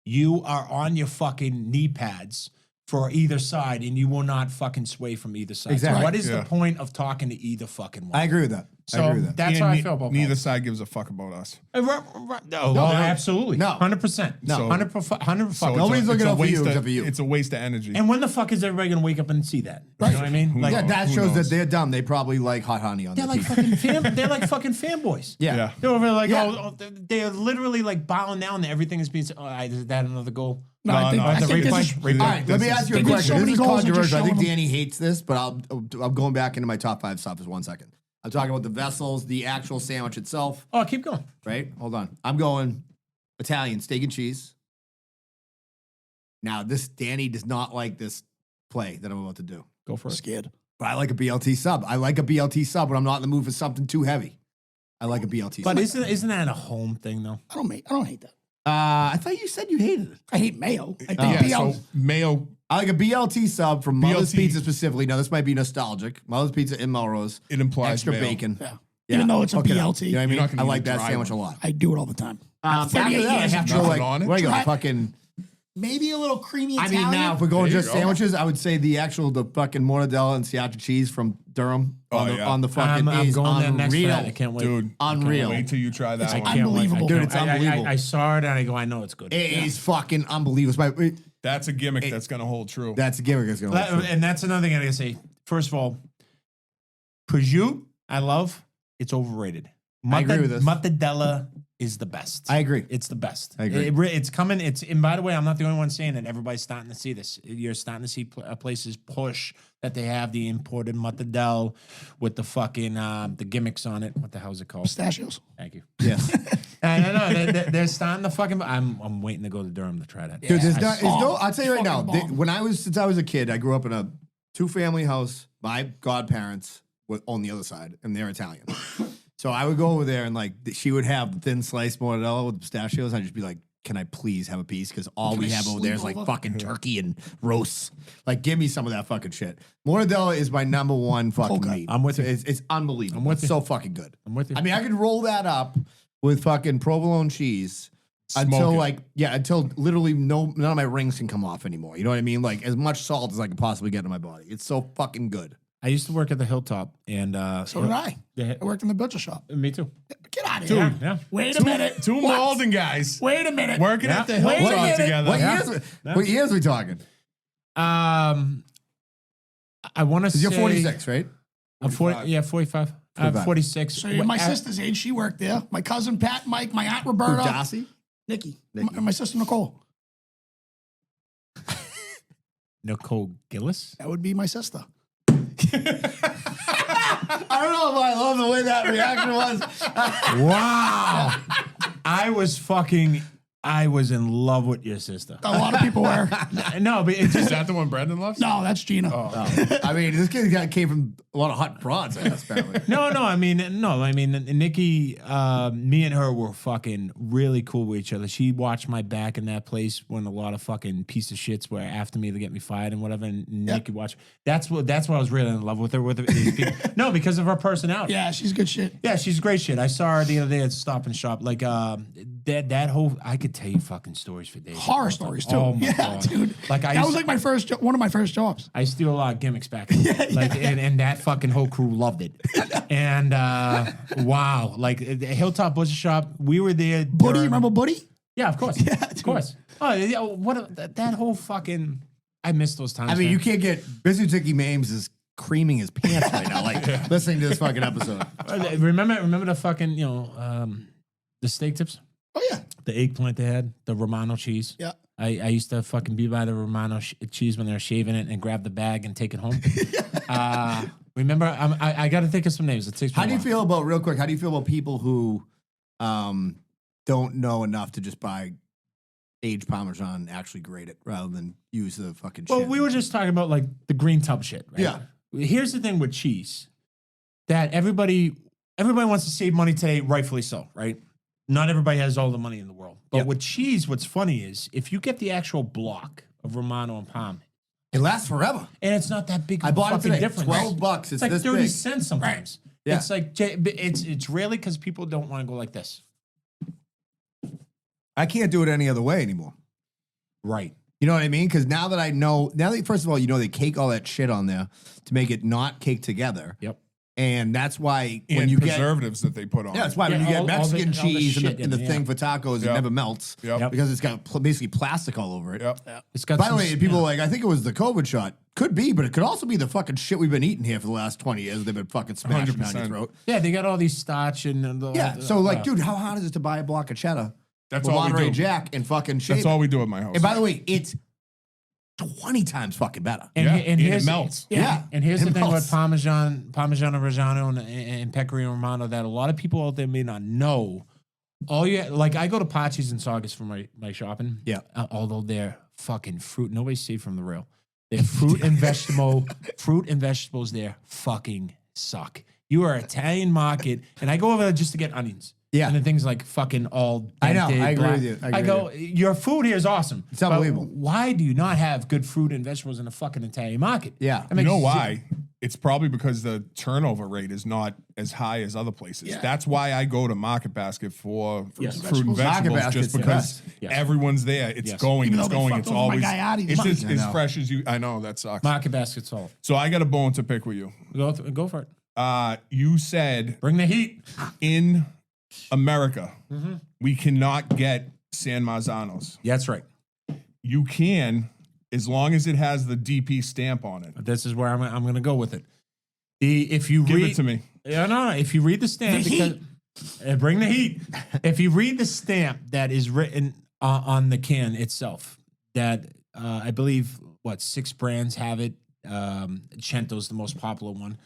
you are on your fucking knee pads for either side and you will not fucking sway from either side. Exactly. So what is Yeah. the point of talking to either fucking one? I agree with that. I So agree with that. that's how I feel about Neither politics. side gives a fuck about us. No, absolutely. No. 100%. No. 100%. So Nobody's it's looking a out for waste you of- except for you. It's a waste of energy. And when the fuck is everybody going to wake up and see that? You know what I mean? Who Like, Yeah, that Who shows that knows? they're dumb. They probably like hot honey on they're their like pizza. they're like fucking fanboys. Yeah. They're over there like, Yeah. they're literally like bowing down that everything is being said. Oh, is that another goal? No, I think, no, I the think replay- this is, replay- All right, let me ask you a They did question. so This many is goals and just controversial. I think showing them- Danny hates this, but I'm going back into my top 5 stuff for 1 second. I'm talking about the vessels, the actual sandwich itself, Oh, keep going. right? Hold on. I'm going Italian steak and cheese. Now, Danny does not like this play that I'm about to do. Go for it. scared. But I like a BLT sub. I like a BLT sub when I'm not in the mood for something too heavy. I like a BLT But sub. isn't that a home thing though? I don't hate that. I thought you said you hated it. I hate mayo. I think yeah, BL so mayo, I like a BLT sub from Mother's BLT. Pizza specifically. Now, this might be nostalgic. Mother's Pizza in Melrose. it implies Extra mayo. bacon. Yeah. Even though it's a Hook it up. BLT. You know what I mean? not gonna I eat like a that dry sandwich a one. lot. I do it all the time. After 38 that, I years have of to go nothing like, on it. where you go? Try- Fucking. Maybe a little creamy I Italian. mean, now if we're going There you just go. sandwiches, I would say the fucking mortadella and Sriracha cheese from Durham on the fucking I'm is going there next for unreal. that. I can't wait. Dude, Unreal. wait till you try that It's one. I can't wait. Unbelievable. Dude, it's unbelievable. I saw it and I go, I know it's good. It is fucking unbelievable. That's a gimmick that's going to hold true. That's a gimmick that's going to And that's another thing I gotta say. First of all, prosciutto, I love. It's overrated. I agree with this. Mortadella is the best. I agree. It's the best. I agree. It's coming. And by the way, I'm not the only one saying it. Everybody's starting to see this. You're starting to see places push that they have the imported mortadella with the fucking the gimmicks on it. What the hell is it called? Pistachios. Thank you. Yes. I know. They're starting to fucking. I'm waiting to go to Durham to try that. Dude, there's Yeah, no, I'll tell you right now, fucking bomb. since I was a kid, I grew up in a 2-family house. My godparents were on the other side, and they're Italian. So I would go over there, and like she would have the thin sliced mortadella with pistachios. I'd just be like, "Can I please have a piece?" Because all we I have over there is like sleep over? fucking turkey and roasts. Like, give me some of that fucking shit. Mortadella is my number one fucking Okay. meat. I'm with you. It's unbelievable. I'm with It's you. so fucking good. I'm with you. I mean, I could roll that up with fucking provolone cheese Smoke it. until literally none of my rings can come off anymore. You know what I mean? Like as much salt as I can possibly get in my body. It's so fucking good. I used to work at the Hilltop, and So did I. Yeah. I worked in the butcher shop. Me too. Get out of Dude. here. Yeah. Wait a minute. Two What? Malden guys Wait a minute. working at the Wait a Hilltop minute. together. What years we talking? I want to say You're 46, right? I'm 40. Yeah, 45. I'm 46. So you're my sister's age. She worked there. My cousin Pat, Mike, my aunt Roberta, Darcy? Nikki. My sister Nicole. Nicole Gillis? That would be my sister. I don't know if I love the way that reaction was. Wow. I was in love with your sister. A lot of people were. No, but it's Is just, that the one Brendan loves? No, that's Gina. I mean, this kid came from a lot of hot broads, I guess, apparently. no, I mean, Nikki, me and her were fucking really cool with each other. She watched my back in that place when a lot of fucking piece of shits were after me to get me fired and whatever. And Nikki watched. That's what I was really in love with her. No, because of her personality. Yeah, she's good shit. Yeah, she's great shit. I saw her the other day at Stop and Shop. Like that whole, I could tell you fucking stories for days. Horror stories too. Oh my yeah, God. dude. Like that was like my first, one of my first jobs. I steal a lot of gimmicks back. And that fucking whole crew loved it. And wow, like Hilltop Butcher Shop, we were there. Buddy, remember Buddy? Yeah, of course. Yeah, of course. Oh, yeah, that whole fucking. I miss those times. I mean, man. you can't get Busy Ticky Mames is creaming his pants right now, like listening to this fucking episode. Remember the fucking the steak tips, Oh yeah. the eggplant they had, the Romano cheese. Yeah. I used to fucking be by the Romano cheese when they were shaving it and grab the bag and take it home. Remember, I got to think of some names. It takes. How do you feel about, real quick, how do you feel about people who don't know enough to just buy aged Parmesan and actually grate it rather than use the fucking shit? Well, we were just talking about like the green tub shit, right? Yeah. Here's the thing with cheese, that everybody wants to save money today, rightfully so, right? Not everybody has all the money in the world. But with cheese, what's funny is if you get the actual block of Romano and Parm, it lasts forever. and it's not that big of I a bought it fucking today. difference. $12. It's It's like this 30 big. cents sometimes. Yeah. It's like, it's really because people don't want to go like this. I can't do it any other way anymore. Right. You know what I mean? Because now that first of all, they cake all that shit on there to make it not cake together. Yep. And that's why when And you get preservatives that they put on. yeah, that's why when Yeah, you get all the- Mexican all the cheese shit in the in it, thing yeah. for tacos, it Yep. never melts Yep. because it's got basically plastic all over it. Yep. It's got By the some- way, people yeah. are like, I think it was the COVID shot. Could be, but it could also be the fucking shit we've been eating here for the last 20 years. They've been fucking smashing down your 100%. throat. Yeah, they got all these starch and Yeah. So, like, dude, how hard is it to buy a block of cheddar? That's with all we Monterey do. Jack and fucking shave That's it? all we do at my house. And by the way, it's 20 times fucking better. And, Yeah, and and it here's melts. Yeah. And here's It the thing melts. with Parmesan Reggiano and Pecorino Romano that a lot of people out there may not know. Like I go to Pachi's in Saugus for my shopping. Yeah. Although they're fucking fruit. Nobody's safe from the rail. Their fruit and vegetables there fucking suck. You are Italian market, and I go over there just to get onions. Yeah. And then things like fucking all. I know. dented, I agree black. with you. I agree go, with your food here is awesome. It's but unbelievable. why do you not have good fruit and vegetables in a fucking Italian market? Yeah. That You makes know zero- why? It's probably because the turnover rate is not as high as other places. Yeah. That's why I go to Market Basket for Yes. fruit and Market vegetables, Basket's just the because best. Yes. everyone's there. It's Yes. going, Even it's though they going, fucked it's over my always guy Adi's it's money. just I as know. fresh as you. I know that sucks. Market basket's all. So I got a bone to pick with you. Go for it. You said Bring the heat. in America Mm-hmm. we cannot get San Marzanos. Yeah, that's right. You can, as long as it has the DP stamp on it. This is where I'm going to go with it. If you Give read it to me. Yeah, no. If you read the stamp, The because bring the heat. If you read the stamp that is written on the can itself, that I believe 6 brands have it. Cento's the most popular one.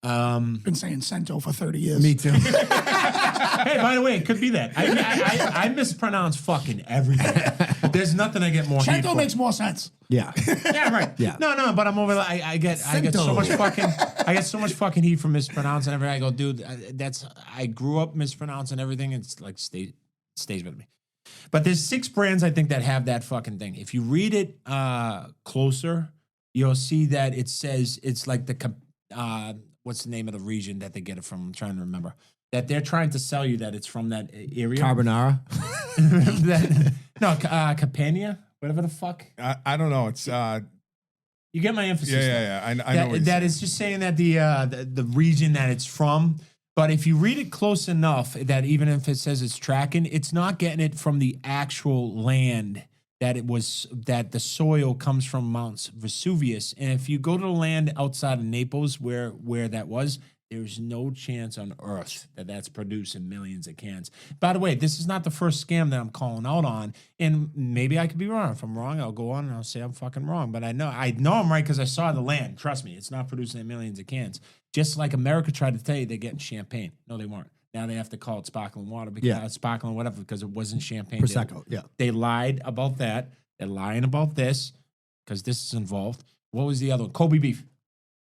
Been saying Cento for 30 years. Me too. Hey, by the way, it could be that. I mispronounce fucking everything. There's nothing I get more heat Cento for. makes more sense. Yeah. Yeah, right. Yeah. No, but I'm over. I get so Cento. much fucking heat for mispronouncing everything. I go, dude, I grew up mispronouncing everything. It's like stays with me. But there's 6 brands I think that have that fucking thing. If you read it closer, you'll see that it says it's like what's the name of the region that they get it from? I'm trying to remember. That they're trying to sell you that it's from that area. Carbonara. Campania, whatever the fuck. I don't know. It's You get my emphasis. yeah. I know what you're That saying. is just saying that the region that it's from. But if you read it close enough, that even if it says it's tracking, it's not getting it from the actual land that the soil comes from Mount Vesuvius, and if you go to the land outside of Naples where that was, there's no chance on earth that that's producing millions of cans. By the way, this is not the first scam that I'm calling out on, and maybe I could be wrong. If I'm wrong, I'll go on and I'll say I'm fucking wrong. But I know I'm right because I saw the land. Trust me, it's not producing millions of cans. Just like America tried to tell you they're getting champagne. No, they weren't. Now they have to call it sparkling water because sparkling whatever because it wasn't champagne. Prosecco. They lied about that. They're lying about this because this is involved. What was the other one? Kobe beef.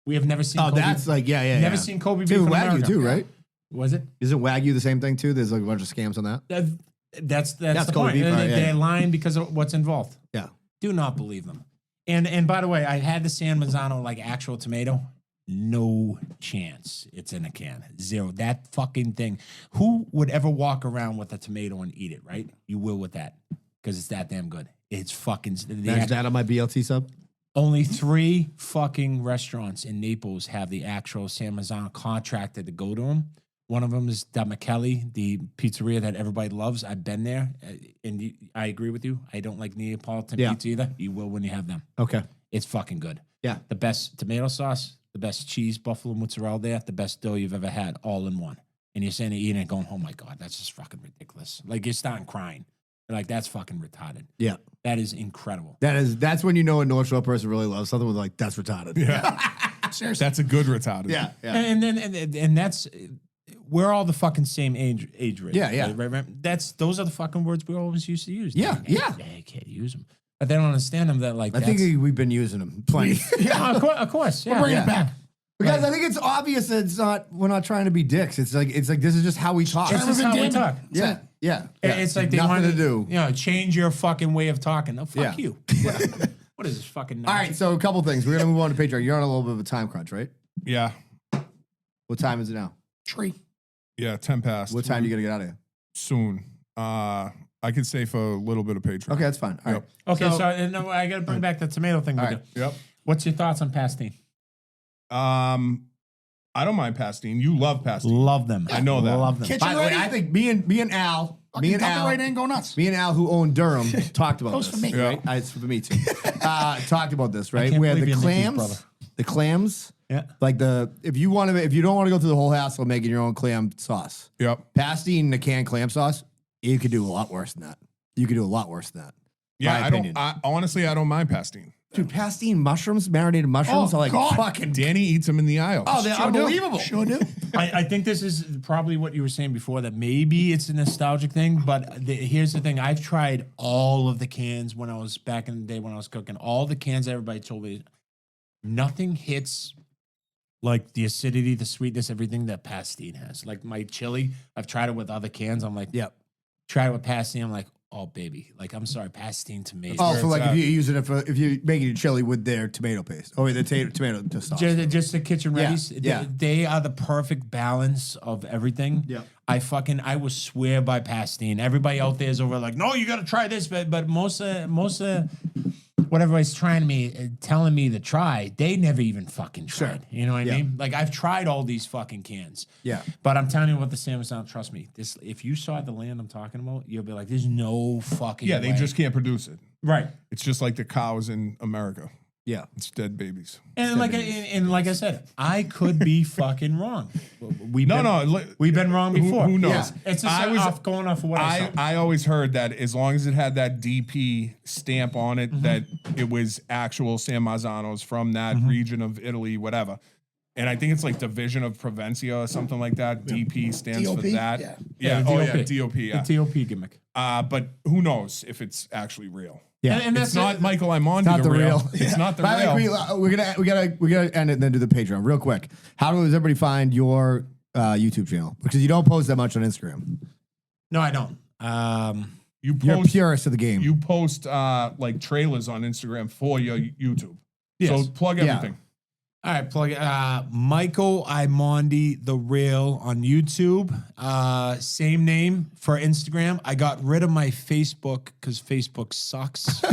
We have never seen. Oh, Kobe that's like Never seen Kobe beef. Too, in Wagyu America. too, right? Was it? Isn't Wagyu the same thing too? There's like a bunch of scams on that. That's the Kobe point. beef, right? They're lying because of what's involved. Yeah. Do not believe them. And by the way, I had the San Marzano like actual tomato. No chance. It's in a can. Zero. That fucking thing. Who would ever walk around with a tomato and eat it, right? You will with that because it's that damn good. It's fucking. Imagine that on my BLT sub. Only 3 fucking restaurants in Naples have the actual San Marzano contracted to go to them. One of them is Da Michele, the pizzeria that everybody loves. I've been there, and I agree with you. I don't like Neapolitan pizza either. You will when you have them. Okay. It's fucking good. Yeah. The best tomato sauce, the best cheese, buffalo mozzarella there, the best dough you've ever had, all in one. And you're saying you're eating it going, oh my God, that's just fucking ridiculous. Like you're starting crying. You're like, that's fucking retarded. Yeah. That is incredible. That's when you know a North Shore person really loves something with like, that's retarded. Yeah. Seriously. That's a good retarded. Yeah. And that's we're all the fucking same age range. Yeah. Right. Those are the fucking words we always used to use. Yeah. They can't use them. But they don't understand them that like I think we've been using them plenty. Yeah, of course. Yeah. We'll bring it back. Because I think it's obvious that we're not trying to be dicks. It's like this is just how we talk. This is how we talk. Yeah. It's like they nothing want to do. Change your fucking way of talking. No, fuck Yeah. you. What is this fucking? All right, so a couple things. We're gonna move on to Patreon. You're on a little bit of a time crunch, right? Yeah. What time is it now? Tree. Yeah, 10 past. What time are you gonna get out of here? Soon. I could stay for a little bit of Patreon. Okay, that's fine. All right. Okay, so I got to bring back the tomato thing. All right. Yep. What's your thoughts on pastine? I don't mind pastine. You love pastine. Love them. I know that. Love them. Kitchen By the way, ready? I think me and Al, Right in, go nuts. me and Al, who own Durham, talked about Goes this. for me. Yeah. Right? It's for me too. Talked about this, right? can't Where believe the you're Nikki's brother. clams, Yeah. like if you don't want to go through the whole hassle of making your own clam sauce, Yep. pastine the canned clam sauce, you could do a lot worse than that. You could do a lot worse than that. Yeah, My I opinion. don't. Honestly, I don't mind pastine. Dude, pastine mushrooms, marinated mushrooms Oh, are like God. fucking. Danny eats them in the aisle. Oh, they're unbelievable. Sure do. I think this is probably what you were saying before, that maybe it's a nostalgic thing, but here's the thing. I've tried all of the cans when I was back in the day when I was cooking. All the cans everybody told me, nothing hits like the acidity, the sweetness, everything that pastine has. Like my chili, I've tried it with other cans. I'm like, Yep. try it with pastine. I'm like, oh, baby. Like, I'm sorry, pastine tomato. Oh, where for it's like at. if you're using it if you're making your chili with their tomato paste or the tomato sauce. Just the kitchen Yeah, readies. yeah. They are the perfect balance of everything. Yeah. I will swear by pastine. Everybody out there is over like, no, you got to try this. But most of what everybody's telling me to try, they never even fucking tried. You know what Yeah. I mean? Like I've tried all these fucking cans. Yeah. But I'm telling you what the Sam sound. Trust me. This, if you saw the land I'm talking about, you'll be like, there's no fucking Yeah, they way. just can't produce it. Right. It's just like the cows in America. Yeah. It's dead babies. And like I said, I could be fucking wrong. We've been wrong before. Who knows? Yeah. It's just going off of what I saw. I always heard that as long as it had that DP stamp on it, that it was actual San Marzanos from that region of Italy, whatever. And I think it's like Division of Provencia or something like that. DP stands DOP? for that. Yeah. Yeah. the Oh, DOP. yeah. DOP. Yeah. The TOP gimmick. But who knows if it's actually real? Yeah. And It's not Michael Imondi. Not the real. It's not the By the real. way, we gotta end it and then do the Patreon real quick. How does everybody find your YouTube channel? Because you don't post that much on Instagram. No, I don't. You You're a post purist of the game. you post like trailers on Instagram for your YouTube. Yes. So plug Yeah. everything. All right, plug it. Michael Imondi, The Real on YouTube. Same name for Instagram. I got rid of my Facebook because Facebook sucks. Fuck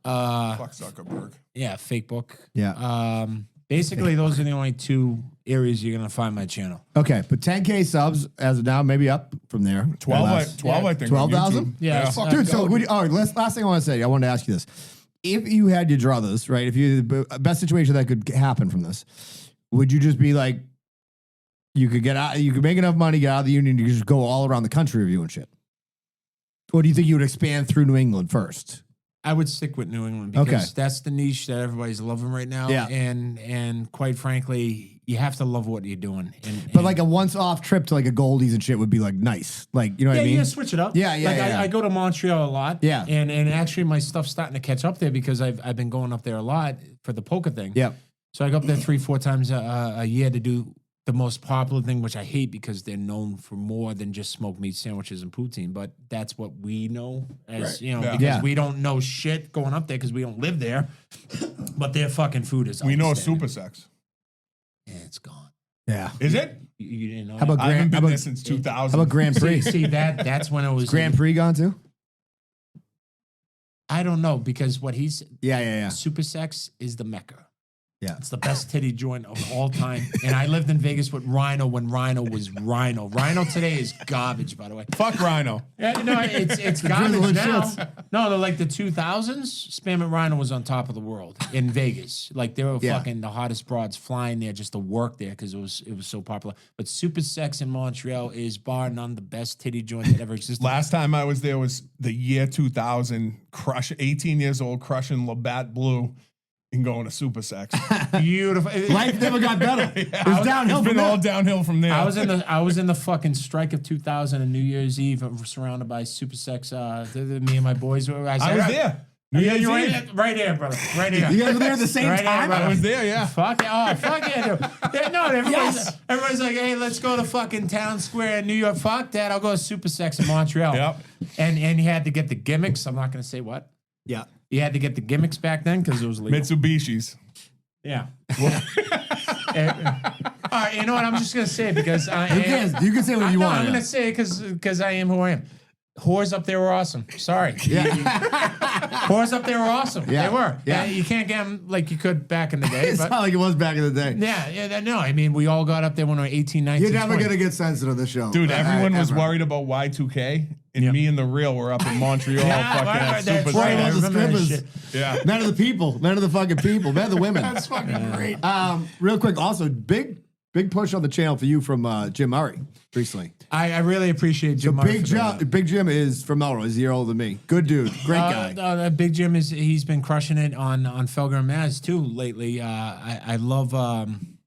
Zuckerberg. Yeah, fake book. Yeah. Basically, those are the only two areas you're gonna find my channel. Okay, but 10K subs as of now, maybe up from there. 12, I think. 12,000? Yeah. Dude, so all right, last thing I want to say, I wanted to ask you this. If you had your druthers, right, if you the best situation that could happen from this, would you just be like, you could get out, you could make enough money, get out of the union, you could just go all around the country reviewing shit? Or do you think you would expand through New England first? I would stick with New England because that's the niche that everybody's loving right now. Yeah. And quite frankly, you have to love what you're doing. But like a once-off trip to like a Goldies and shit would be like nice. Like, you know what I mean? Yeah, switch it up. Yeah, Like I go to Montreal a lot. Yeah. And actually my stuff's starting to catch up there because I've been going up there a lot for the poker thing. Yeah. So I go up there 3-4 times a year to do the most popular thing, which I hate because they're known for more than just smoked meat sandwiches and poutine. But that's what we know as, you know, because we don't know shit going up there because we don't live there. But their fucking food is We know outstanding. Super Sex. Yeah, it's gone. Yeah. Is it? You didn't know How about that? I haven't Grand, been there since 2000. how about Grand Prix? See that's when it was Grand Prix gone too? I don't know because what he's Yeah. Super Sex is the Mecca. Yeah. It's the best titty joint of all time. And I lived in Vegas with Rhino when Rhino was Rhino. Rhino today is garbage, by the way. Fuck Rhino. Yeah, no, it's garbage now. No, they're like the 2000s. Spam and Rhino was on top of the world in Vegas. Like they were fucking the hottest broads flying there just to work there because it was so popular. But Super Sex in Montreal is bar none the best titty joint that ever existed. Last time I was there was the year 2000. 18 years old, crushing Labatt Blue and going to Super Sex. Beautiful. Life never got better. It was downhill It's from been all there. downhill from there. I was in the fucking strike of 2000 and New Year's Eve. surrounded by Super Sex. Me and my boys were. I was there. New Yeah, Year's you're Eve. right here, brother. Right here. You guys were there at the same Right here, time? brother. I was there, yeah. Fuck yeah. Oh, fuck yeah, dude. Yeah, no, everybody's like, hey, let's go to fucking Town Square in New York. Fuck that. I'll go to Super Sex in Montreal. Yep. And you had to get the gimmicks. I'm not going to say what. Yeah. You had to get the gimmicks back then because it was legal. Mitsubishis. Yeah. All right, you know what? I'm just going to say it because I Who cares? You can say what you no, want. I'm going to say it because I am who I am. Whores up there were awesome. Sorry. Whores up there were awesome. Yeah. They were. Yeah. You can't get them like you could back in the day. It's But not like it was back in the day. yeah, no. I mean, we all got up there when we were 18, 19, You're never 20. going to get sensitive this show. Dude, everyone was Ever. worried about Y2K, and me and the real were up in Montreal Yeah, fucking right, at that's Super right. All I Sex. the remember that strippers. shit. Yeah. Men of the people. Men of the fucking people. Men of the women. That's fucking great. Real quick, also, big push on the channel for you from Jim Murray recently. I really appreciate Jim. So Murray Big Jim is from Melrose. He's a year older than me. Good dude. Great guy. Big Jim he's been crushing it on Felger and Maz too lately. I love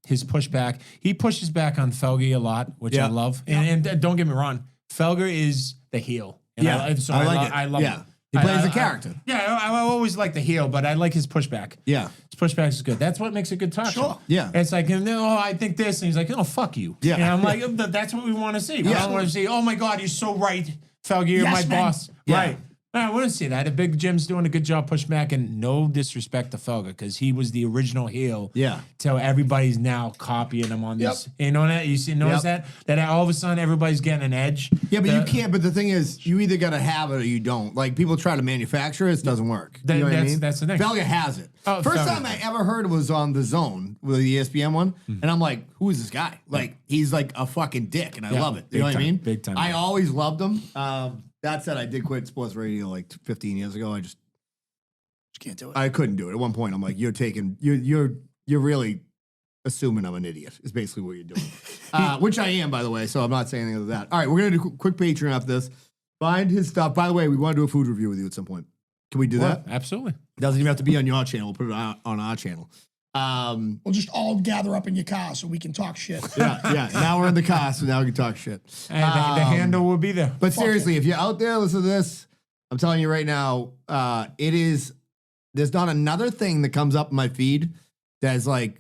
his pushback. He pushes back on Felger a lot, which I love. And don't get me wrong, Felger is the heel. And Yeah, I like it. I love Yeah. him. He plays a character. I always like the heel, but I like his pushback. Yeah. His pushback is good. That's what makes a good talk show. Yeah. It's like, oh, I think this. And he's like, oh, fuck you. Yeah. And I'm like, that's what we want to see. I don't want to see, oh my God, you're so right, Felger, you're Yes, my man. boss. Yeah. Right. I wouldn't see that. A Big Jim's doing a good job pushing back, and no disrespect to Felger because he was the original heel. Yeah. So everybody's now copying him on this. You know that? You notice that all of a sudden everybody's getting an edge. Yeah, but you can't. But the thing is, you either got to have it or you don't. Like, people try to manufacture it, it doesn't work. You know what I mean? That's the thing. Felger has it. Oh, First Felger. time I ever heard was on The Zone, with the ESPN one. And I'm like, who is this guy? Like, he's like a fucking dick, and I love it. You know what I mean? Big time. I always loved him. That said, I did quit sports radio like 15 years ago. I just Can't do it. I couldn't do it. At one point, I'm like, you're really assuming I'm an idiot. Is basically what you're doing. Which I am, by the way. So I'm not saying anything of that. All right, we're gonna do a quick Patreon after this. Find his stuff. By the way, we want to do a food review with you at some point. Can we do that? Absolutely. Doesn't even have to be on your channel. We'll put it on our channel. We'll just all gather up in your car so we can talk shit. Yeah. Now we're in the car, so now we can talk shit. And the handle will be there. But seriously, if you're out there, listen to this. I'm telling you right now, there's not another thing that comes up in my feed that's like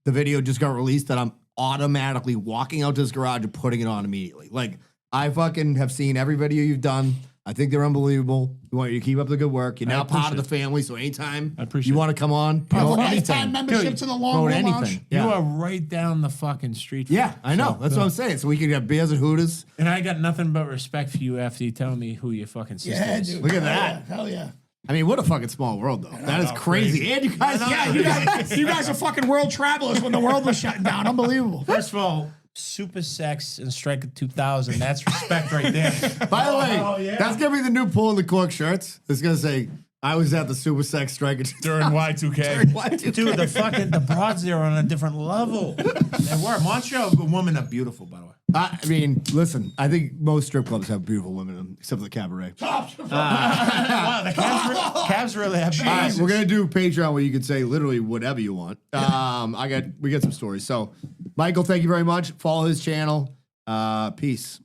the video just got released that I'm automatically walking out to this garage and putting it on immediately. Like, I fucking have seen every video you've done. I think they're unbelievable. We want you to keep up the good work. You're now part of the family, so anytime you want to come on, A anything. lifetime membership to the Long Roll Lounge. Yeah. You are right down the fucking street. from Yeah, us. I know. So, That's what I'm saying. So we can have beers at Hooters. And I got nothing but respect for you after you tell me who your fucking sister Yeah, is. dude. Look at that. Hell yeah. I mean, what a fucking small world, though. That is crazy. And you guys, you guys are fucking world travelers when the world was shutting down. Unbelievable. First of all, Super Sex and Striker 2000. That's respect right there. By the way, that's gonna be the new pull in the cork shirts. It's gonna say, "I was at the Super Sex Striker during Y2K." Dude, the broads there are on a different level. They were. Montreal women are beautiful, by the way. I mean, listen, I think most strip clubs have beautiful women in them, except for the cabaret. Wow, the Cavs really have. All right, we're gonna do Patreon where you can say literally whatever you want. We got some stories. So, Michael, thank you very much. Follow his channel. Peace.